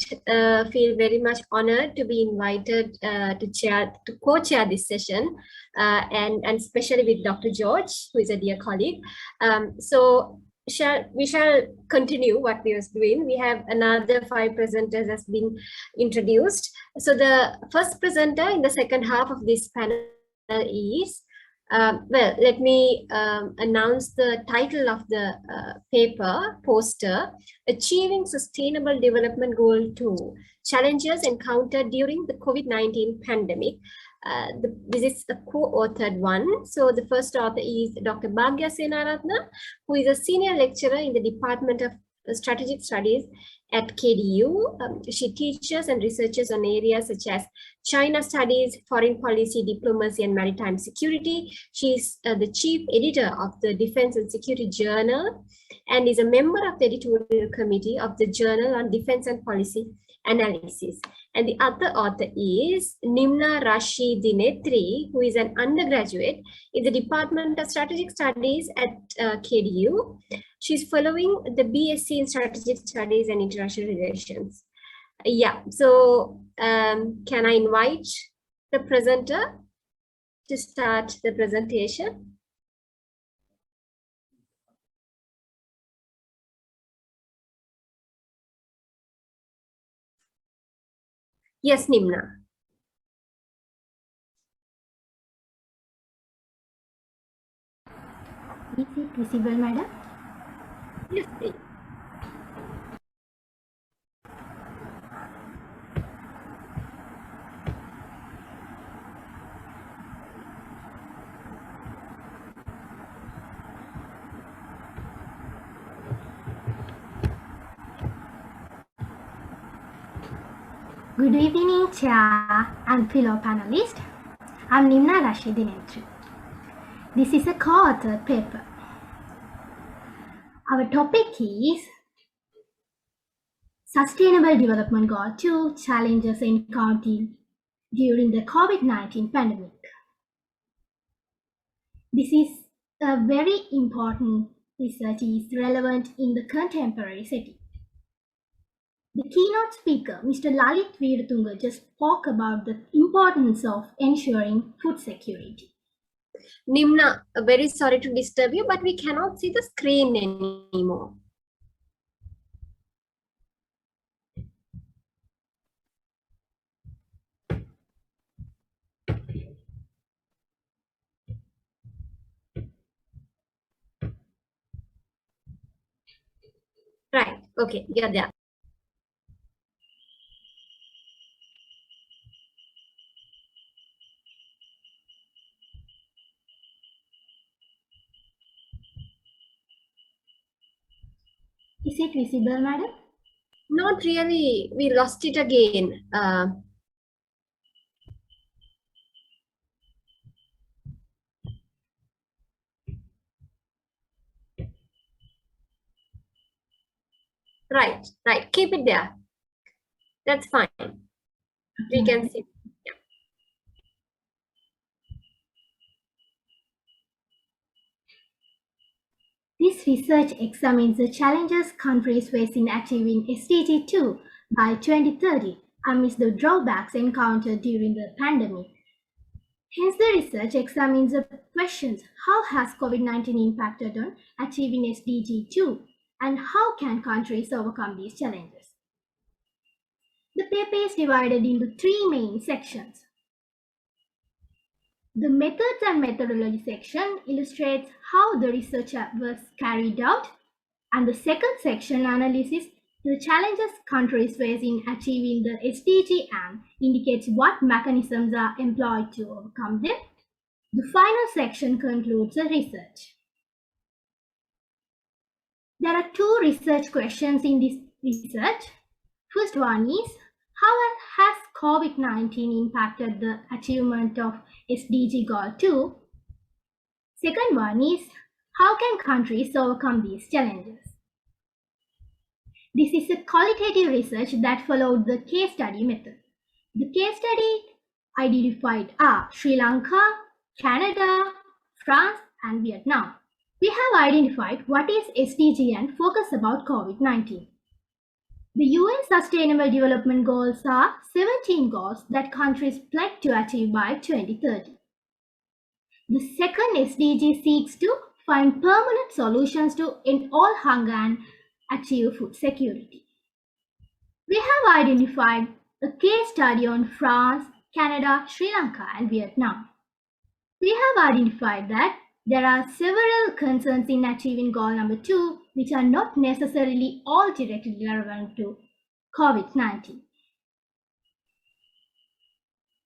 J: feel very much honored to be invited to co-chair this session, and especially with Dr. George, who is a dear colleague. So we shall continue what we was doing. We have another 5 presenters has been introduced. So the first presenter in the second half of this panel is, well, let me announce the title of the poster, Achieving Sustainable Development Goal 2, Challenges Encountered During the COVID-19 Pandemic. This is the co-authored one. So the first author is Dr. Bhagya Senaratna, who is a senior lecturer in the Department of Strategic Studies at KDU. She teaches and researches on areas such as China studies, foreign policy, diplomacy, and maritime security. She is the chief editor of the Defense and Security Journal and is a member of the editorial committee of the Journal on Defense and Policy Analysis. And the other author is Nimna Rashi Dinetri, who is an undergraduate in the Department of Strategic Studies at KDU. She's following the BSc in Strategic Studies and International Relations. Yeah, so can I invite the presenter to start the presentation? Yes, Nimna.
K: Is it visible, madam?
J: Yes, please.
K: Good evening, Chair and fellow panelists. I'm Nimna Rashi Dinetri. This is a co-authored paper. Our topic is Sustainable Development Goal 2, Challenges Encountered During the COVID-19 Pandemic. This is a very important research is relevant in the contemporary setting. The keynote speaker, Mr. Lalit Veeratunga, just spoke about the importance of ensuring food security.
J: Nimna, very sorry to disturb you, but we cannot see the screen anymore. Right, okay, yeah, there.
K: Is it visible, madam?
J: Not really. We lost it again. Right. Keep it there. That's fine. We can see. Yeah.
K: This research examines the challenges countries face in achieving SDG 2 by 2030 amidst the drawbacks encountered during the pandemic. Hence, the research examines the questions: how has COVID-19 impacted on achieving SDG 2, and how can countries overcome these challenges? The paper is divided into 3 main sections. The methods and methodology section illustrates how the research was carried out, and the second section analyzes the challenges countries face in achieving the SDG and indicates what mechanisms are employed to overcome them. The final section concludes the research. There are two research questions in this research. First one is, how has COVID-19 impacted the achievement of SDG Goal 2? Second one is, how can countries overcome these challenges? This is a qualitative research that followed the case study method. The case study identified are Sri Lanka, Canada, France, and Vietnam. We have identified what is SDG and focus about COVID-19. The UN Sustainable Development Goals are 17 goals that countries pledge to achieve by 2030. The second SDG seeks to find permanent solutions to end all hunger and achieve food security. We have identified a case study on France, Canada, Sri Lanka, and Vietnam. We have identified that there are several concerns in achieving goal number 2, which are not necessarily all directly relevant to COVID-19.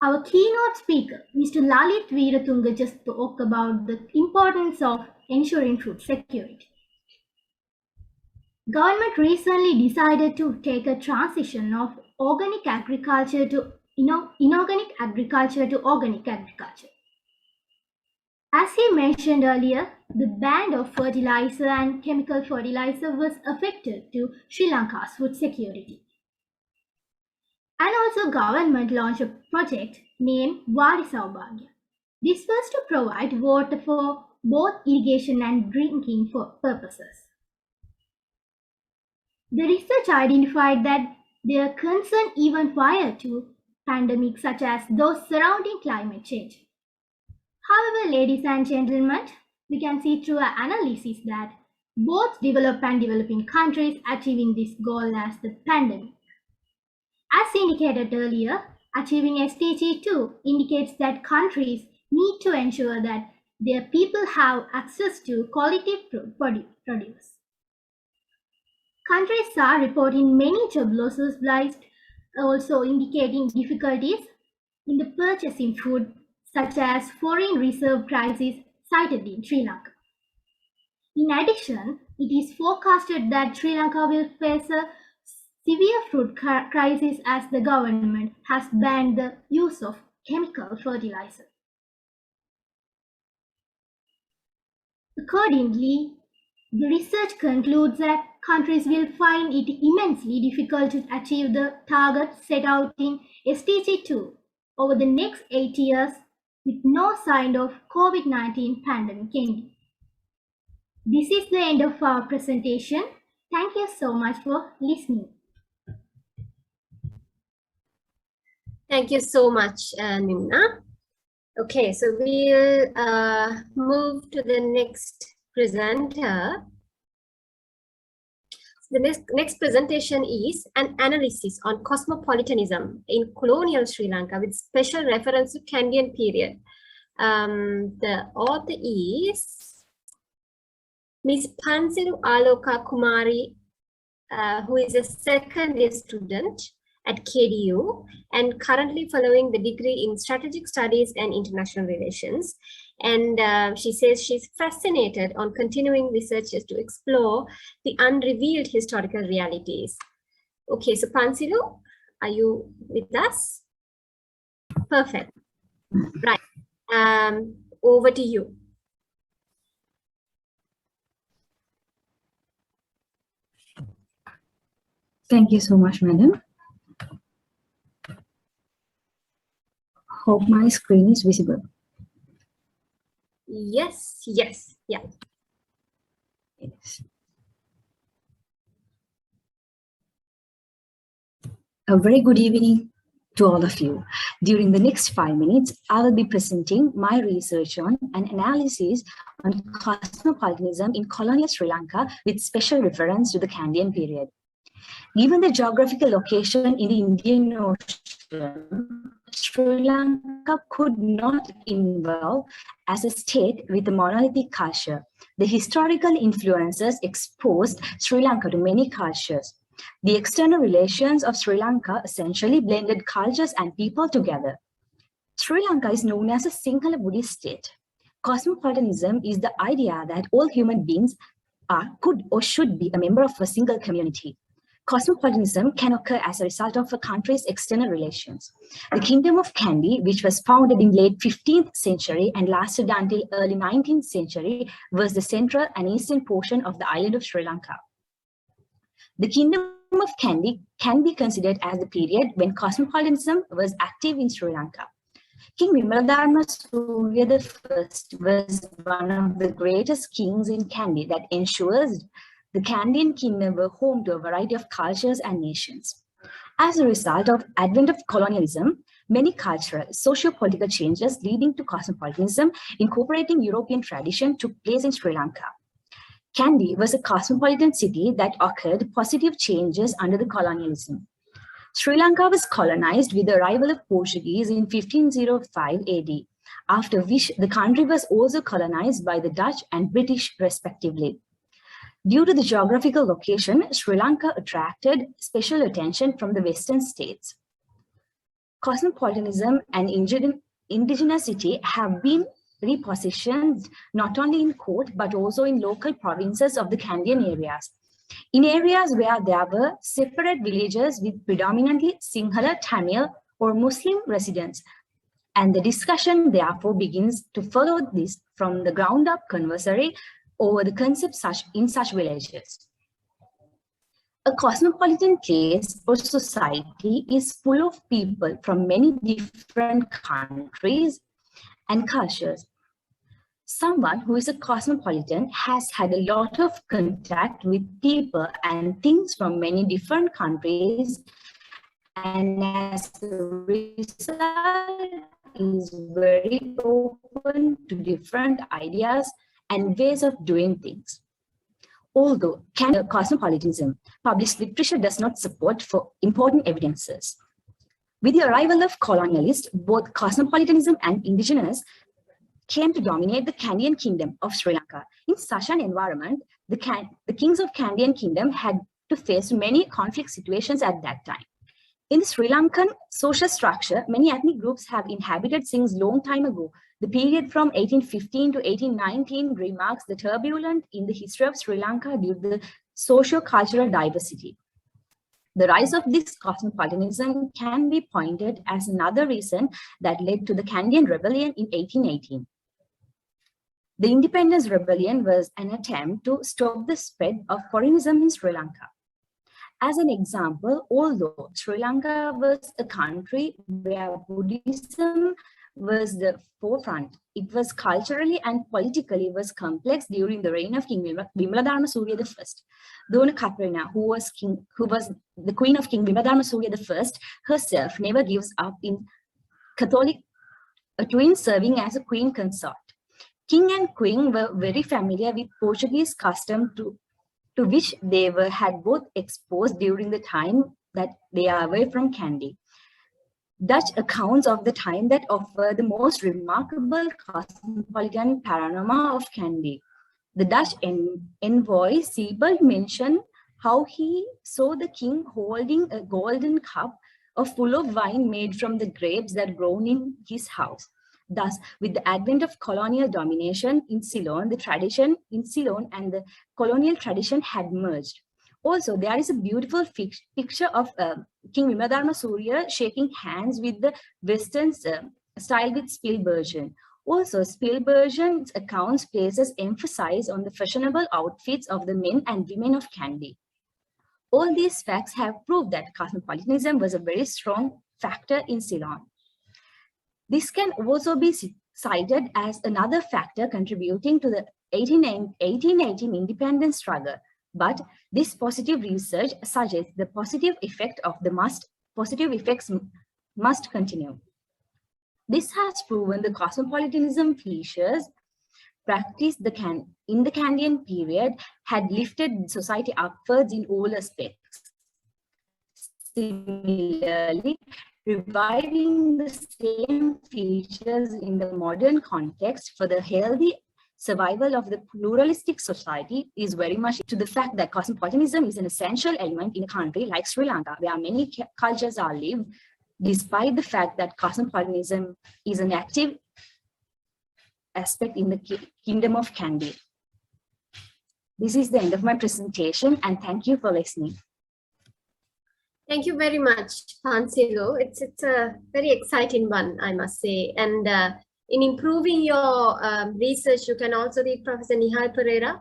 K: Our keynote speaker, Mr. Lalit Veeratunga, just spoke about the importance of ensuring food security. Government recently decided to take a transition of organic agriculture to inorganic agriculture to organic agriculture. As he mentioned earlier, the ban of fertilizer and chemical fertilizer was affected to Sri Lanka's food security. And also government launched a project named Vadi Saubhagya. This was to provide water for both irrigation and drinking purposes. The research identified that there are concerns even prior to pandemics such as those surrounding climate change. However, ladies and gentlemen, we can see through our analysis that both developed and developing countries achieving this goal as the pandemic. As indicated earlier, achieving SDG 2 indicates that countries need to ensure that their people have access to quality produce. Countries are reporting many job losses, whilst also indicating difficulties in the purchasing food, such as foreign reserve crisis cited in Sri Lanka. In addition, it is forecasted that Sri Lanka will face a severe food crisis as the government has banned the use of chemical fertilizer. Accordingly, the research concludes that countries will find it immensely difficult to achieve the targets set out in SDG 2 over the next 8 years with no sign of COVID-19 pandemic ending. This is the end of our presentation. Thank you so much for listening.
J: Thank you so much, Nimna. Okay, so we'll move to the next presenter. The next presentation is an analysis on cosmopolitanism in colonial Sri Lanka with special reference to Kandyan period. The author is Ms. Pansiru Aloka Kumari, who is a second year student at KDU and currently following the degree in Strategic Studies and International Relations. And she says she's fascinated on continuing researches to explore the unrevealed historical realities. Okay, so Pansiru, are you with us? Perfect. Right. Over to you.
L: Thank you so much, madam. Hope my screen is visible.
J: Yes, yes, yeah.
L: Yes. A very good evening to all of you. During the next 5 minutes, I will be presenting my research on an analysis on cosmopolitanism in colonial Sri Lanka with special reference to the Kandyan period. Given the geographical location in the Indian Ocean, Sri Lanka could not evolve as a state with a monolithic culture. The historical influences exposed Sri Lanka to many cultures. The external relations of Sri Lanka essentially blended cultures and people together. Sri Lanka is known as a Sinhala Buddhist state. Cosmopolitanism is the idea that all human beings could or should be a member of a single community. Cosmopolitanism can occur as a result of a country's external relations. The Kingdom of Kandy, which was founded in late 15th century and lasted until early 19th century, was the central and eastern portion of the island of Sri Lanka. The Kingdom of Kandy can be considered as the period when cosmopolitanism was active in Sri Lanka. King Vimaladharma Surya I was one of the greatest kings in Kandy that ensures the Kandyan kingdom were home to a variety of cultures and nations. As a result of advent of colonialism, many cultural, socio-political changes leading to cosmopolitanism incorporating European tradition took place in Sri Lanka. Kandy was a cosmopolitan city that occurred positive changes under the colonialism. Sri Lanka was colonized with the arrival of Portuguese in 1505 AD, after which the country was also colonized by the Dutch and British respectively. Due to the geographical location, Sri Lanka attracted special attention from the Western states. Cosmopolitanism and indigeneity have been repositioned not only in court but also in local provinces of the Kandyan areas. In areas where there were separate villages with predominantly Sinhala, Tamil, or Muslim residents, and the discussion therefore begins to follow this from the ground up conversary over the concepts in such villages. A cosmopolitan place or society is full of people from many different countries and cultures. Someone who is a cosmopolitan has had a lot of contact with people and things from many different countries, and as a result is very open to different ideas and ways of doing things. Although cosmopolitanism, published literature does not support for important evidences. With the arrival of colonialists, both cosmopolitanism and indigenous came to dominate the Kandyan kingdom of Sri Lanka. In such an environment, the kings of Kandyan kingdom had to face many conflict situations at that time. In the Sri Lankan social structure, many ethnic groups have inhabited since long time ago. The period from 1815 to 1819 remarks the turbulent in the history of Sri Lanka due to the socio-cultural diversity. The rise of this cosmopolitanism can be pointed as another reason that led to the Kandyan Rebellion in 1818. The Independence Rebellion was an attempt to stop the spread of foreignism in Sri Lanka. As an example, although Sri Lanka was a country where Buddhism was the forefront, it was culturally and politically was complex during the reign of King Vimaladharma Surya I. Dona Kaparina, who was the queen of King Vimaladharma Surya I, herself never gives up in Catholic twins serving as a queen consort. King and queen were very familiar with Portuguese custom to which they had both exposed during the time that they are away from Kandy. Dutch accounts of the time that offer the most remarkable cosmopolitan panorama of Kandy. The Dutch envoy Siebel mentioned how he saw the king holding a golden cup full of wine made from the grapes that grown in his house. Thus, with the advent of colonial domination in Ceylon, the tradition in Ceylon and the colonial tradition had merged. Also, there is a beautiful picture of King Vimaladharma Surya shaking hands with the Western style with Spielbergen. Also, Spielbergen's accounts places emphasis on the fashionable outfits of the men and women of Kandy. All these facts have proved that cosmopolitanism was a very strong factor in Ceylon. This can also be cited as another factor contributing to the 1818 independence struggle. But this positive research suggests the positive effects must continue. This has proven the cosmopolitanism features practiced in the Kandyan period had lifted society upwards in all aspects. Similarly, reviving the same features in the modern context for the healthy survival of the pluralistic society is very much to the fact that cosmopolitanism is an essential element in a country like Sri Lanka, where many cultures are lived, despite the fact that cosmopolitanism is an active aspect in the kingdom of Kandy. This is the end of my presentation, and thank you for listening.
J: Thank you very much, Pansilo. It's a very exciting one, I must say. And in improving your research, you can also read Professor Nihal Pereira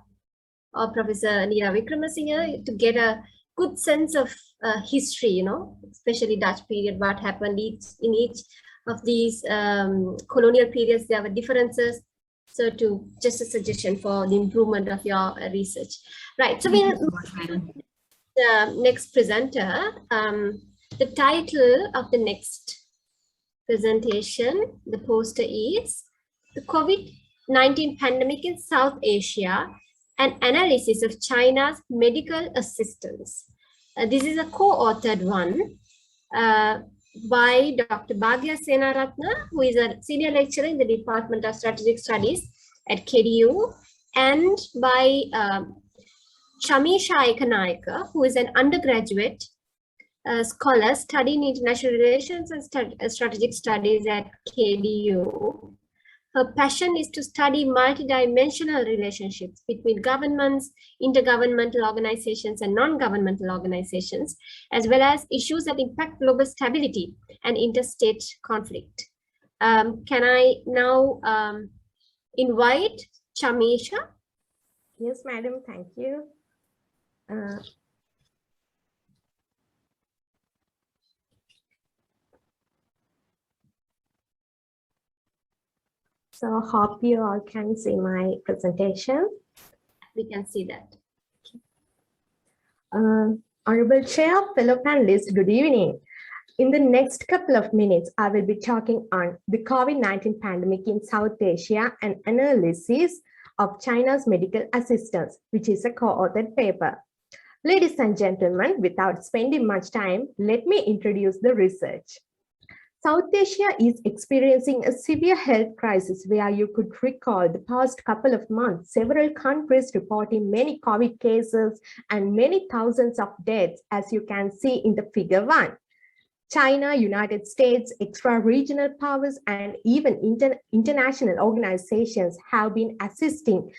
J: or Professor Neera Wickramasinghe to get a good sense of history, you know, especially Dutch period, what happened in each of these colonial periods. There were differences. So just a suggestion for the improvement of your research. Right, so we'll the next presenter. The title of the next presentation, the poster is The COVID-19 Pandemic in South Asia, an analysis of China's medical assistance. This is a co-authored one by Dr. Bhagya Senaratna, who is a senior lecturer in the Department of Strategic Studies at KDU, and by Chamisha Ekanayaka, who is an undergraduate scholar studying international relations and strategic studies at KDU. Her passion is to study multidimensional relationships between governments, intergovernmental organizations, and non-governmental organizations, as well as issues that impact global stability and interstate conflict. Can I now invite Chamisha?
M: Yes, madam, thank you. So hope you all can see my presentation.
J: We can see that.
M: Honorable Chair, fellow panelists, good evening. In the next couple of minutes, I will be talking on the COVID-19 pandemic in South Asia and analysis of China's medical assistance, which is a co-authored paper. Ladies and gentlemen, without spending much time, let me introduce the research. South Asia is experiencing a severe health crisis where you could recall the past couple of months, several countries reporting many COVID cases and many thousands of deaths, as you can see in the figure 1. China, United States, extra-regional powers, and even international organizations have been assisting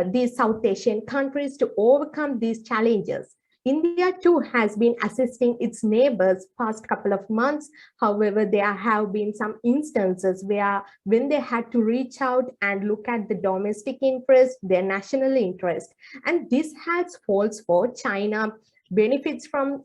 M: these South Asian countries to overcome these challenges. India too has been assisting its neighbors past couple of months. However, there have been some instances where when they had to reach out and look at the domestic interest, their national interest, and this has false for China benefits from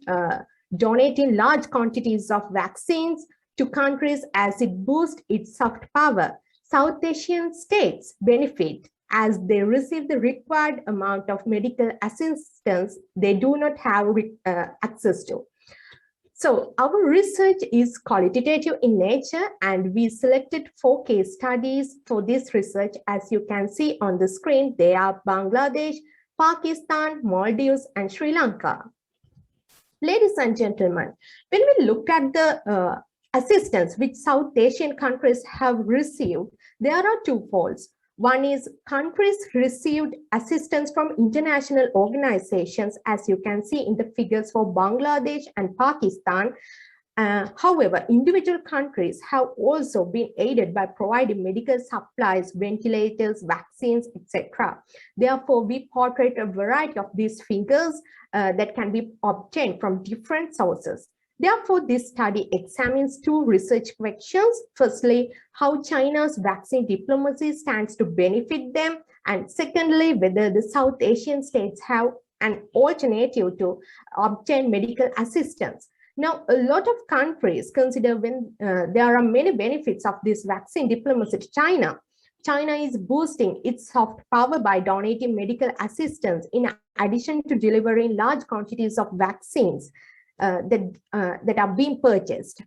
M: donating large quantities of vaccines to countries as it boosts its soft power. South Asian states benefit as they receive the required amount of medical assistance they do not have access to. So our research is qualitative in nature, and we selected 4 case studies for this research. As you can see on the screen, they are Bangladesh, Pakistan, Maldives, and Sri Lanka. Ladies and gentlemen, when we look at the assistance which South Asian countries have received, there are 2 folds. One is countries received assistance from international organizations, as you can see in the figures for Bangladesh and Pakistan. However, individual countries have also been aided by providing medical supplies, ventilators, vaccines, etc. Therefore, we portray a variety of these figures that can be obtained from different sources. Therefore, this study examines 2 research questions. Firstly, how China's vaccine diplomacy stands to benefit them. And secondly, whether the South Asian states have an alternative to obtain medical assistance. Now, a lot of countries consider when there are many benefits of this vaccine diplomacy to China. China is boosting its soft power by donating medical assistance in addition to delivering large quantities of vaccines that are being purchased.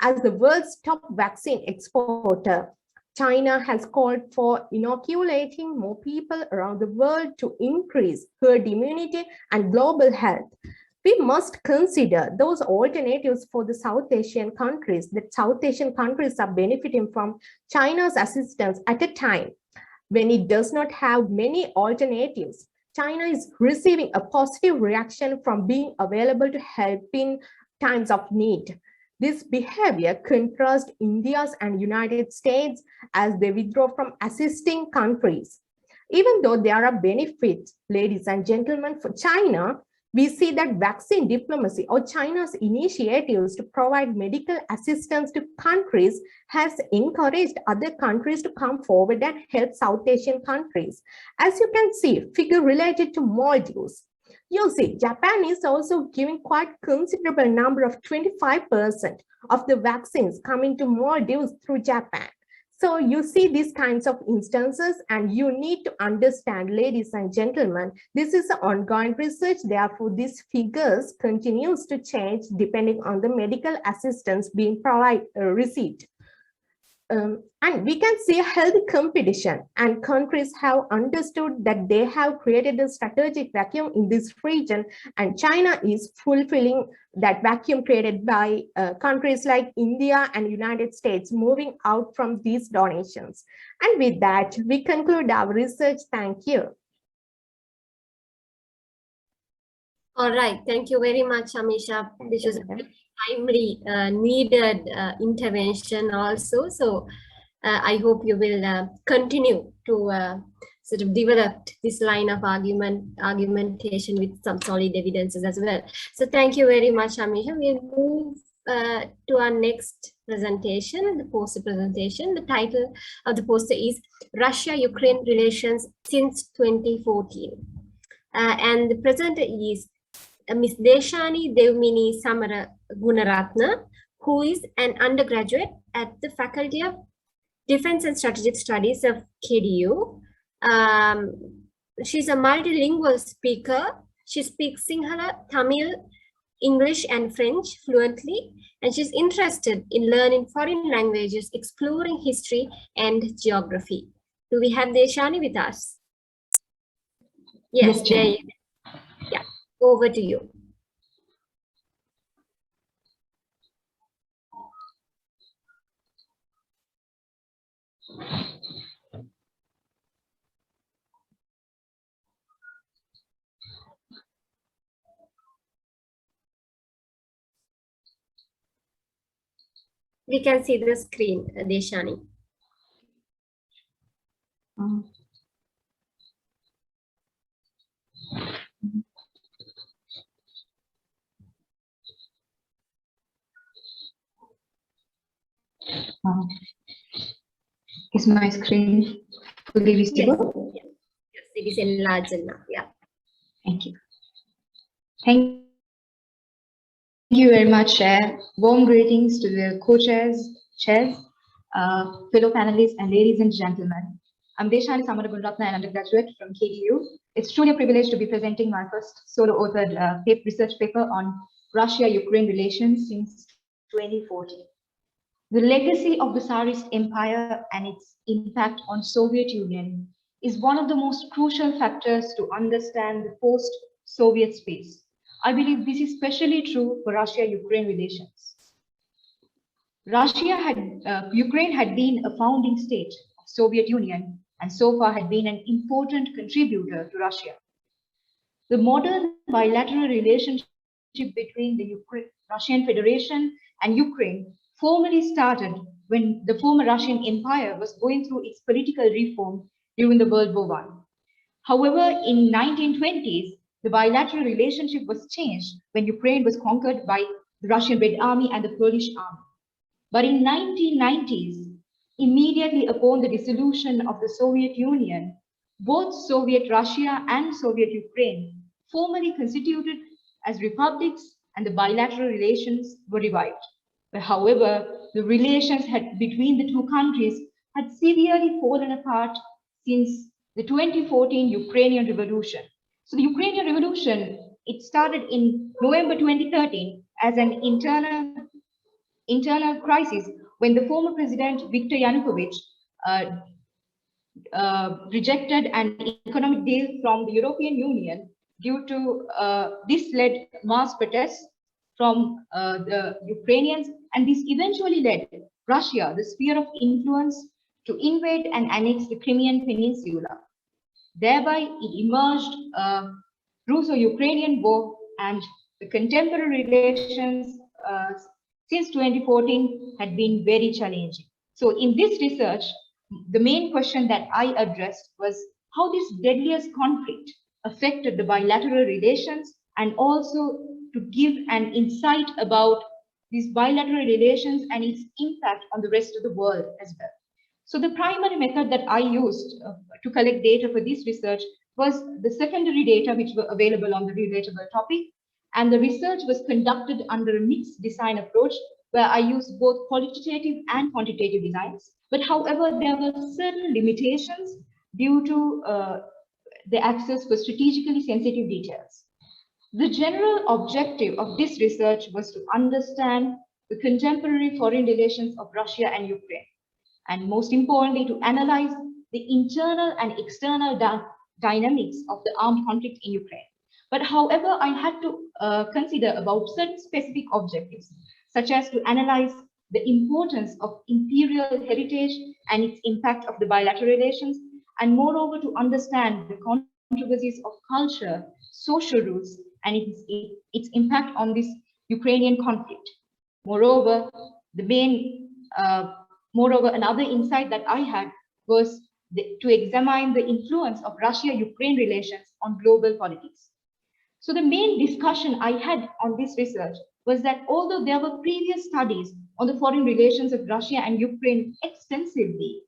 M: As the world's top vaccine exporter, China has called for inoculating more people around the world to increase herd immunity and global health. We must consider those alternatives for the South Asian countries, that South Asian countries are benefiting from China's assistance at a time when it does not have many alternatives. China is receiving a positive reaction from being available to help in times of need. This behavior contrasts India's and United States as they withdraw from assisting countries. Even though there are benefits, ladies and gentlemen, for China, we see that vaccine diplomacy or China's initiatives to provide medical assistance to countries has encouraged other countries to come forward and help South Asian countries. As you can see, figure related to Maldives. You'll see Japan is also giving quite considerable number of 25% of the vaccines coming to Maldives through Japan. So you see these kinds of instances, and you need to understand, ladies and gentlemen, this is an ongoing research. Therefore, these figures continues to change depending on the medical assistance being received. And we can see a healthy competition, and countries have understood that they have created a strategic vacuum in this region, and China is fulfilling that vacuum created by countries like India and United States, moving out from these donations. And with that, we conclude our research. Thank you.
J: All right, thank you very much, Amisha. This is timely needed intervention also. So I hope you will continue to sort of develop this line of argumentation with some solid evidences as well. So thank you very much, Amisha. We'll move to our next presentation, the poster presentation. The title of the poster is Russia-Ukraine Relations since 2014. And the presenter is Ms. Deshani Devmini Samara Gunaratna, who is an undergraduate at the Faculty of Defense and Strategic Studies of KDU. She's a multilingual speaker. She speaks Sinhala, Tamil, English, and French fluently, and she's interested in learning foreign languages, exploring history and geography. Do we have Deshani with us? Yes, there you go. Yeah, over to you. We can see the screen, Deshani.
N: Is my screen fully visible?
J: Yes, yes, it is enlarged now. Yeah.
N: Thank you. Thank you very much, Chair. Warm greetings to the co-chairs, chairs, fellow panelists, and ladies and gentlemen. I'm Deshani Samara Gunaratna, an undergraduate from KDU. It's truly a privilege to be presenting my first solo-authored research paper on Russia-Ukraine relations since 2014. The legacy of the Tsarist Empire and its impact on Soviet Union is one of the most crucial factors to understand the post-Soviet space. I believe this is especially true for Russia-Ukraine relations. Ukraine had been a founding state of Soviet Union and so far had been an important contributor to Russia. The modern bilateral relationship between the Russian Federation and Ukraine formally started when the former Russian Empire was going through its political reform during the World War I. However, in 1920s, the bilateral relationship was changed when Ukraine was conquered by the Russian Red Army and the Polish Army. But in 1990s, immediately upon the dissolution of the Soviet Union, both Soviet Russia and Soviet Ukraine formally constituted as republics and the bilateral relations were revived. But however, the relations between the two countries had severely fallen apart since the 2014 Ukrainian Revolution. So the Ukrainian Revolution, it started in November 2013 as an internal crisis when the former president Viktor Yanukovych rejected an economic deal from the European Union due to this led mass protests from the Ukrainians, and this eventually led Russia, the sphere of influence, to invade and annex the Crimean Peninsula. Thereby, it emerged a Russo-Ukrainian war, and the contemporary relations since 2014 had been very challenging. So in this research, the main question that I addressed was how this deadliest conflict affected the bilateral relations, and also to give an insight about these bilateral relations and its impact on the rest of the world as well. So the primary method that I used to collect data for this research was the secondary data which were available on the relatable topic. And the research was conducted under a mixed design approach where I used both qualitative and quantitative designs. But however, there were certain limitations due to the access for strategically sensitive details. The general objective of this research was to understand the contemporary foreign relations of Russia and Ukraine, and most importantly, to analyze the internal and external dynamics of the armed conflict in Ukraine. But however, I had to consider about certain specific objectives, such as to analyze the importance of imperial heritage and its impact of the bilateral relations, and moreover, to understand the controversies of culture, social roots, and its impact on this Ukrainian conflict. Moreover, another insight that I had was to examine the influence of Russia-Ukraine relations on global politics. So the main discussion I had on this research was that although there were previous studies on the foreign relations of Russia and Ukraine extensively,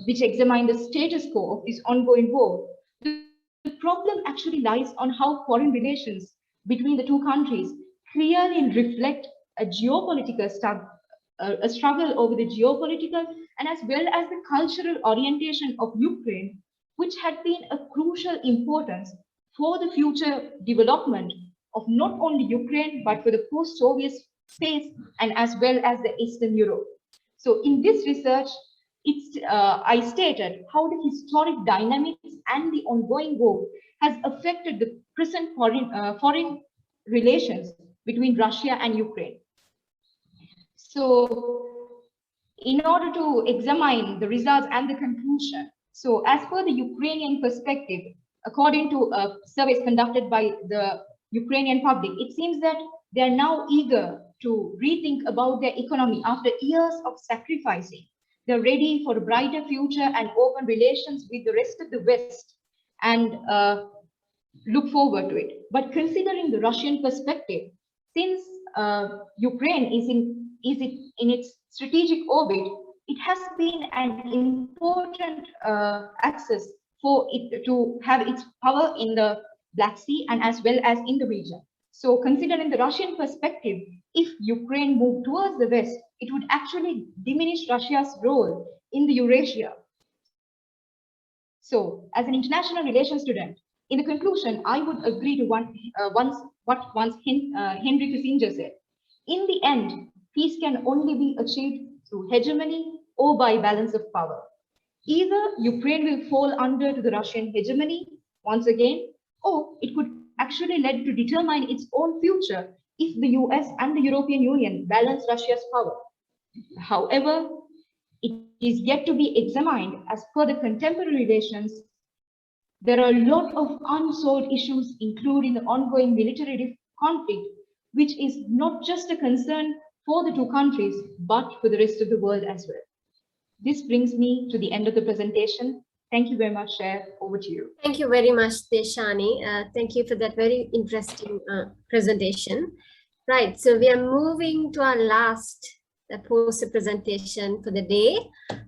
N: which examine the status quo of this ongoing war, the problem actually lies on how foreign relations between the two countries clearly reflect a geopolitical struggle over the geopolitical and as well as the cultural orientation of Ukraine, which had been a crucial importance for the future development of not only Ukraine, but for the post-Soviet space and as well as the Eastern Europe. So in this research, I stated how the historic dynamics and the ongoing war has affected the present foreign relations between Russia and Ukraine. So in order to examine the results and the conclusion, so as per the Ukrainian perspective, according to surveys conducted by the Ukrainian public, it seems that they are now eager to rethink about their economy after years of sacrificing. They're ready for a brighter future and open relations with the rest of the West and look forward to it. But considering the Russian perspective, since Ukraine is in its strategic orbit, it has been an important access for it to have its power in the Black Sea and as well as in the region. So considering the Russian perspective, if Ukraine moved towards the West, it would actually diminish Russia's role in the Eurasia. So as an international relations student, in the conclusion, I would agree to what Henry Kissinger said. In the end, peace can only be achieved through hegemony or by balance of power. Either Ukraine will fall under to the Russian hegemony once again, or it could actually lead to determine its own future if the US and the European Union balance Russia's power. However, it is yet to be examined as per the contemporary relations. There are a lot of unsolved issues, including the ongoing military conflict, which is not just a concern for the two countries, but for the rest of the world as well. This brings me to the end of the presentation. Thank you very much, Chair. Over to you.
J: Thank you very much, Deshani. Thank you for that very interesting presentation. Right, so we are moving to our last poster presentation for the day.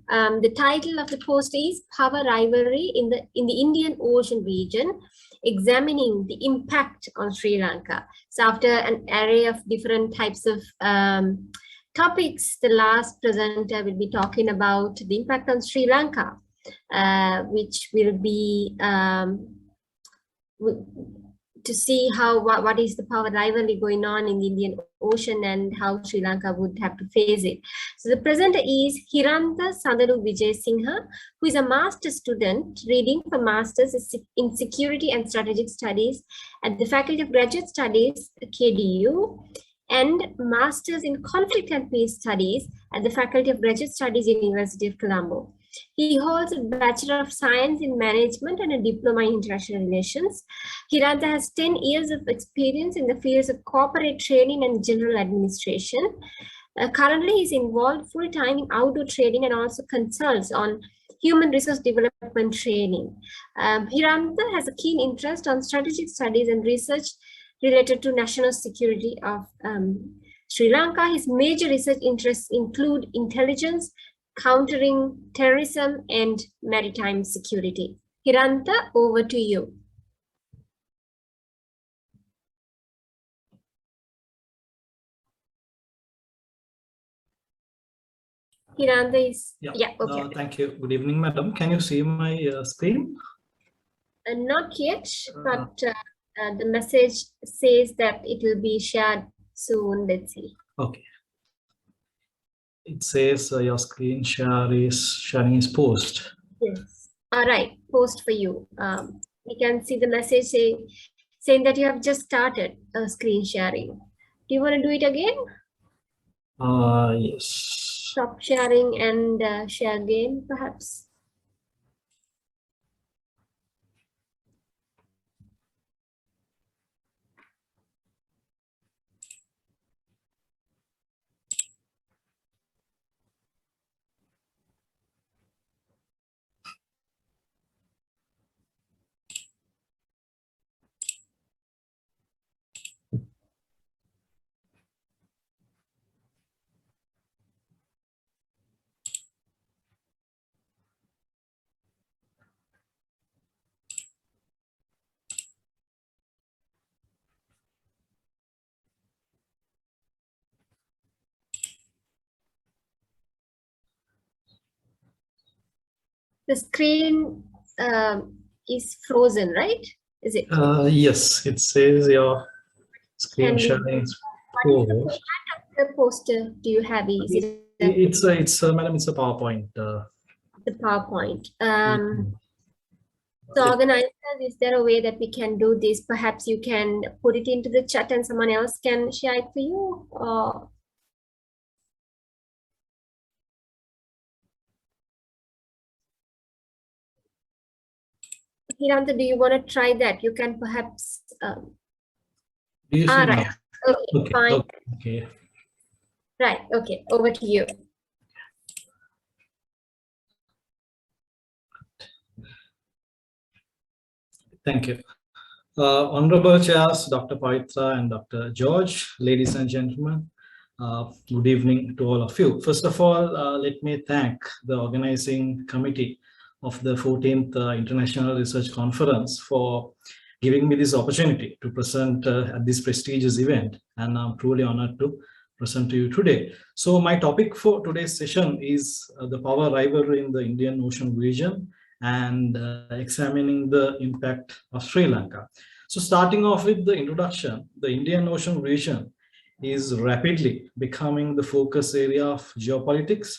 J: The title of the poster is Power Rivalry in the Indian Ocean Region, examining the impact on Sri Lanka. So after an array of different types of topics, the last presenter will be talking about the impact on Sri Lanka, which will be to see how what is the power rivalry going on in the Indian Ocean and how Sri Lanka would have to face it. So the presenter is Hiranta Sandanu Vijay Singha, who is a master's student reading for Masters in Security and Strategic Studies at the Faculty of Graduate Studies, KDU, and Masters in Conflict and Peace Studies at the Faculty of Graduate Studies, University of Colombo. He holds a Bachelor of Science in Management and a Diploma in International Relations. Hiranta has 10 years of experience in the fields of corporate training and general administration. Currently, he is involved full-time in outdoor trading and also consults on human resource development training. Hiranta has a keen interest on strategic studies and research related to national security of Sri Lanka. His major research interests include intelligence, countering terrorism, and maritime security. Hiranta, over to you. Hiranta is, yeah, okay.
O: Thank you. Good evening, madam. Can you see my screen?
J: Not yet, but the message says that it will be shared soon. Let's see.
O: Okay. It says your screen sharing is post.
J: Yes. All right. Post for you. We can see the message saying that you have just started screen sharing. Do you want to do it again?
O: Yes.
J: Stop sharing and share again, perhaps. The screen is frozen, right? Is it?
O: Yes, it says your screen sharing is post.
J: What the poster do you have? Is it?
O: Madam, it's a PowerPoint.
J: The PowerPoint. So organizer, is there a way that we can do this? Perhaps you can put it into the chat and someone else can share it for you. Or Hiranta, do you want to try that? You can perhaps.
O: Do you see
J: right.
O: now?
J: Okay, fine.
O: Okay.
J: Right. Okay. Over to you.
O: Thank you. Honorable Chairs, Dr. Pavitra and Dr. George, ladies and gentlemen, good evening to all of you. First of all, let me thank the organizing committee of the 14th International Research Conference for giving me this opportunity to present at this prestigious event, and I'm truly honored to present to you today. So my topic for today's session is the power rivalry in the Indian Ocean region and examining the impact of Sri Lanka. So starting off with the introduction, the Indian Ocean region is rapidly becoming the focus area of geopolitics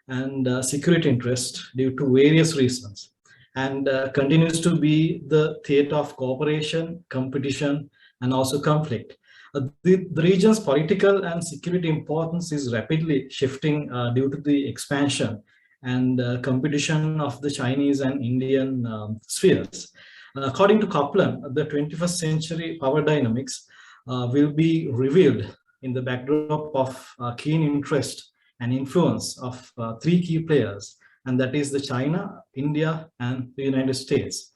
O: and security interest due to various reasons, and continues to be the theater of cooperation, competition, and also conflict. The region's political and security importance is rapidly shifting due to the expansion and competition of the Chinese and Indian spheres. According to Kaplan, the 21st century power dynamics will be revealed in the backdrop of keen interest and influence of three key players, and that is the China, India, and the United States.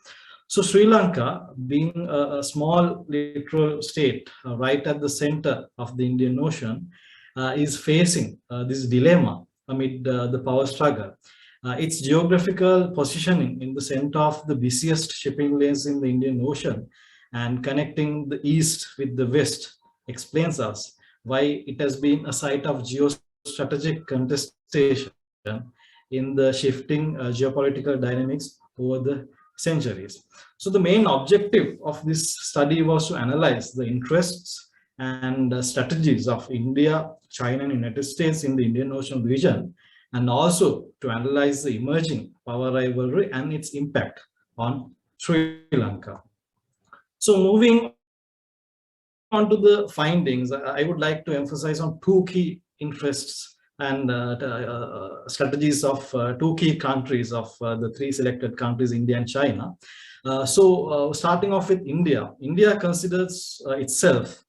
O: So Sri Lanka, being a small littoral state right at the center of the Indian Ocean, is facing this dilemma amid the power struggle. Its geographical positioning in the center of the busiest shipping lanes in the Indian Ocean and connecting the east with the west explains us why it has been a site of geostrategic contestation in the shifting geopolitical dynamics over the centuries. So the main objective of this study was to analyze the interests and strategies of India, China, and United States in the Indian Ocean region, and also to analyze the emerging power rivalry and its impact on Sri Lanka. So moving on to the findings, I would like to emphasize on two key interests and strategies of two key countries of the three selected countries, India and China. Starting off with India, India considers itself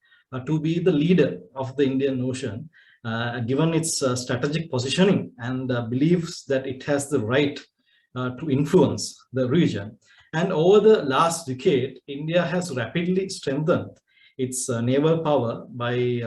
O: to be the leader of the Indian Ocean, given its strategic positioning, and believes that it has the right to influence the region. And over the last decade, India has rapidly strengthened its naval power by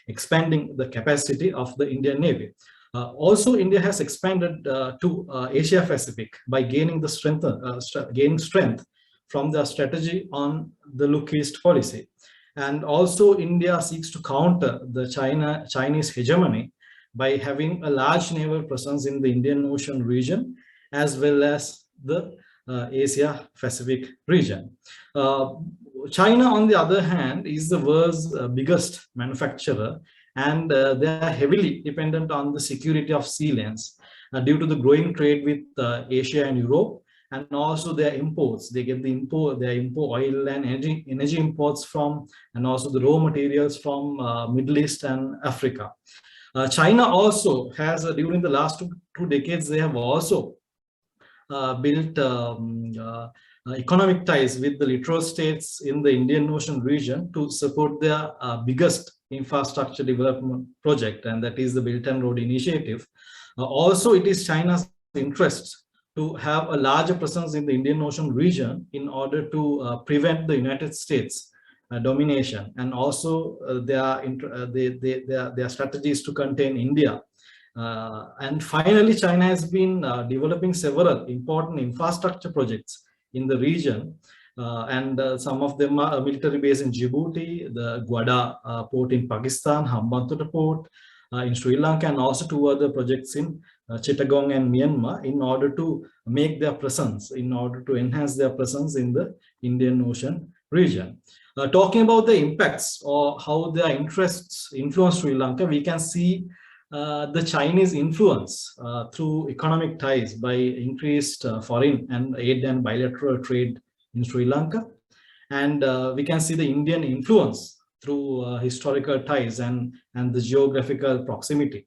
O: expanding the capacity of the Indian Navy. Also, India has expanded to Asia Pacific by gaining strength from their strategy on the Look East policy. And also, India seeks to counter the Chinese hegemony by having a large naval presence in the Indian Ocean region, as well as the Asia Pacific region. China, on the other hand, is the world's biggest manufacturer, and they are heavily dependent on the security of sea lanes due to the growing trade with Asia and Europe, and also their imports. They get their import oil and energy imports from, and also the raw materials from Middle East and Africa. China also has, during the last two decades, they have also built economic ties with the littoral states in the Indian Ocean region to support their biggest infrastructure development project, and that is the Belt and Road Initiative. Also, it is China's interest to have a larger presence in the Indian Ocean region in order to prevent the United States domination, and also their strategies to contain India. And finally, China has been developing several important infrastructure projects in the region, and some of them are a military base in Djibouti, the Gwadar port in Pakistan, Hambantota port in Sri Lanka, and also two other projects in Chittagong and Myanmar, in order to make their presence, in order to enhance their presence in the Indian Ocean region. Talking about the impacts or how their interests influence Sri Lanka, we can see the Chinese influence through economic ties by increased foreign and aid and bilateral trade in Sri Lanka. And we can see the Indian influence through historical ties and the geographical proximity.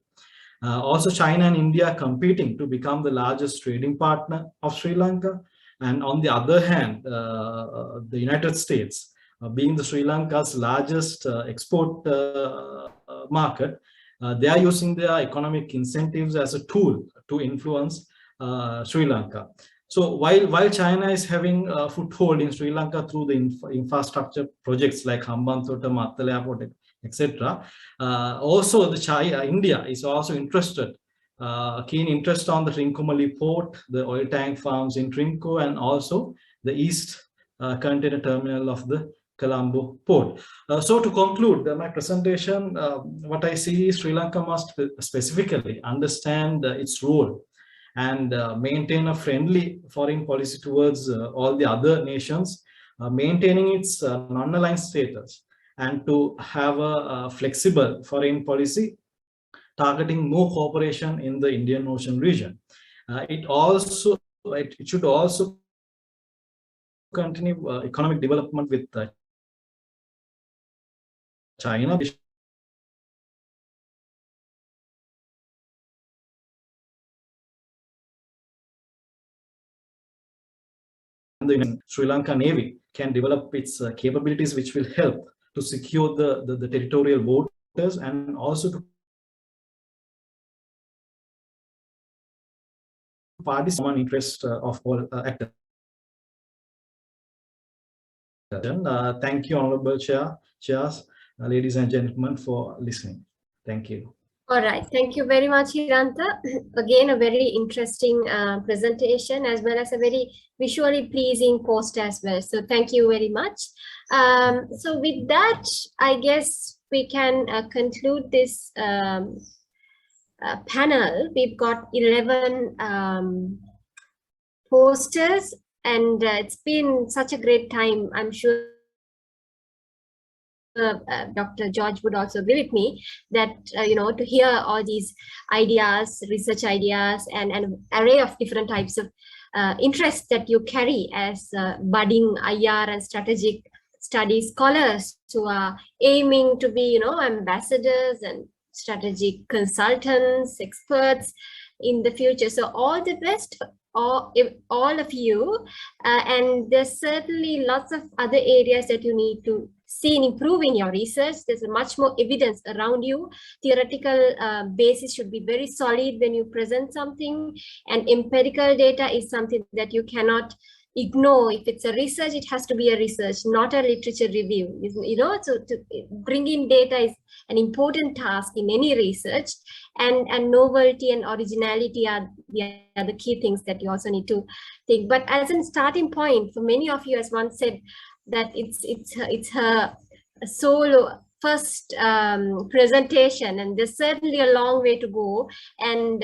O: Also, China and India are competing to become the largest trading partner of Sri Lanka. And on the other hand, the United States, being the Sri Lanka's largest export market, they are using their economic incentives as a tool to influence Sri Lanka. So while China is having a foothold in Sri Lanka through the infrastructure projects like Hambantota, Mattala Airport, etc., also India is also interested, keen interest on the Trincomalee port, the oil tank farms in Trinco, and also the east container terminal of the Colombo port. So to conclude my presentation, what I see is Sri Lanka must specifically understand its role and maintain a friendly foreign policy towards all the other nations, maintaining its non-aligned status, and to have a flexible foreign policy targeting more cooperation in the Indian Ocean region. It should also continue economic development with China. The Sri Lanka Navy can develop its capabilities, which will help to secure the territorial borders and also to participate in interest of all actors. Thank you, Honorable Chairs, ladies and gentlemen, for listening. Thank you.
J: All right, thank you very much, Hiranta. Again, a very interesting presentation, as well as a very visually pleasing post as well. So thank you very much. So with that, I guess we can conclude this panel. We've got 11 posters, and it's been such a great time. I'm sure Dr. George would also agree with me that, to hear all these ideas, research ideas, and an array of different types of interests that you carry as budding IR and strategic studies scholars who are aiming to be, ambassadors and strategic consultants, experts in the future. So all the best, all of you. And there's certainly lots of other areas that you need to seen improve in your research. There's much more evidence around you. Theoretical basis should be very solid when you present something, and empirical data is something that you cannot ignore. If it's a research, it has to be a research, not a literature review. You know, so to bring in data is an important task in any research, and novelty and originality are the key things that you also need to think. But as a starting point, for many of you, as one said, that it's her solo first presentation, and there's certainly a long way to go, and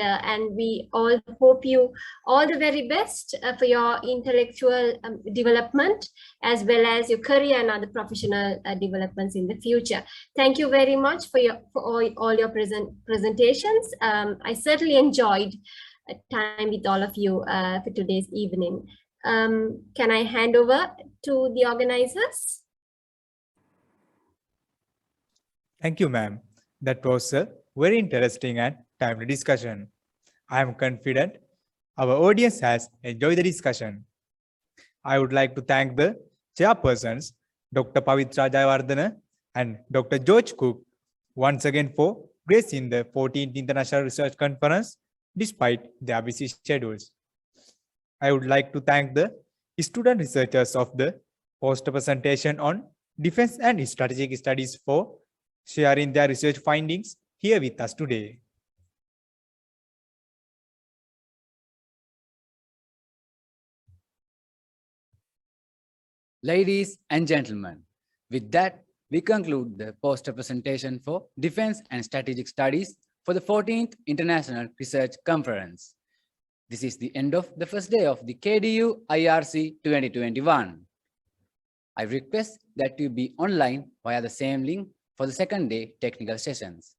J: we all hope you all the very best for your intellectual development, as well as your career and other professional developments in the future. Thank you very much for all your presentations. I certainly enjoyed time with all of you for today's evening. Can I hand over to the organizers?
A: Thank you, ma'am. That was a very interesting and timely discussion. I am confident our audience has enjoyed the discussion. I would like to thank the chairpersons, Dr. Pavitra Jayawardena and Dr. George Cook, once again for gracing the 14th International Research Conference despite their busy schedules. I would like to thank the student researchers of the poster presentation on defense and strategic studies for sharing their research findings here with us today.
B: Ladies and gentlemen, with that, we conclude the poster presentation for Defense and Strategic Studies for the 14th International Research Conference. This is the end of the first day of the KDU IRC 2021. I request that you be online via the same link for the second day technical sessions.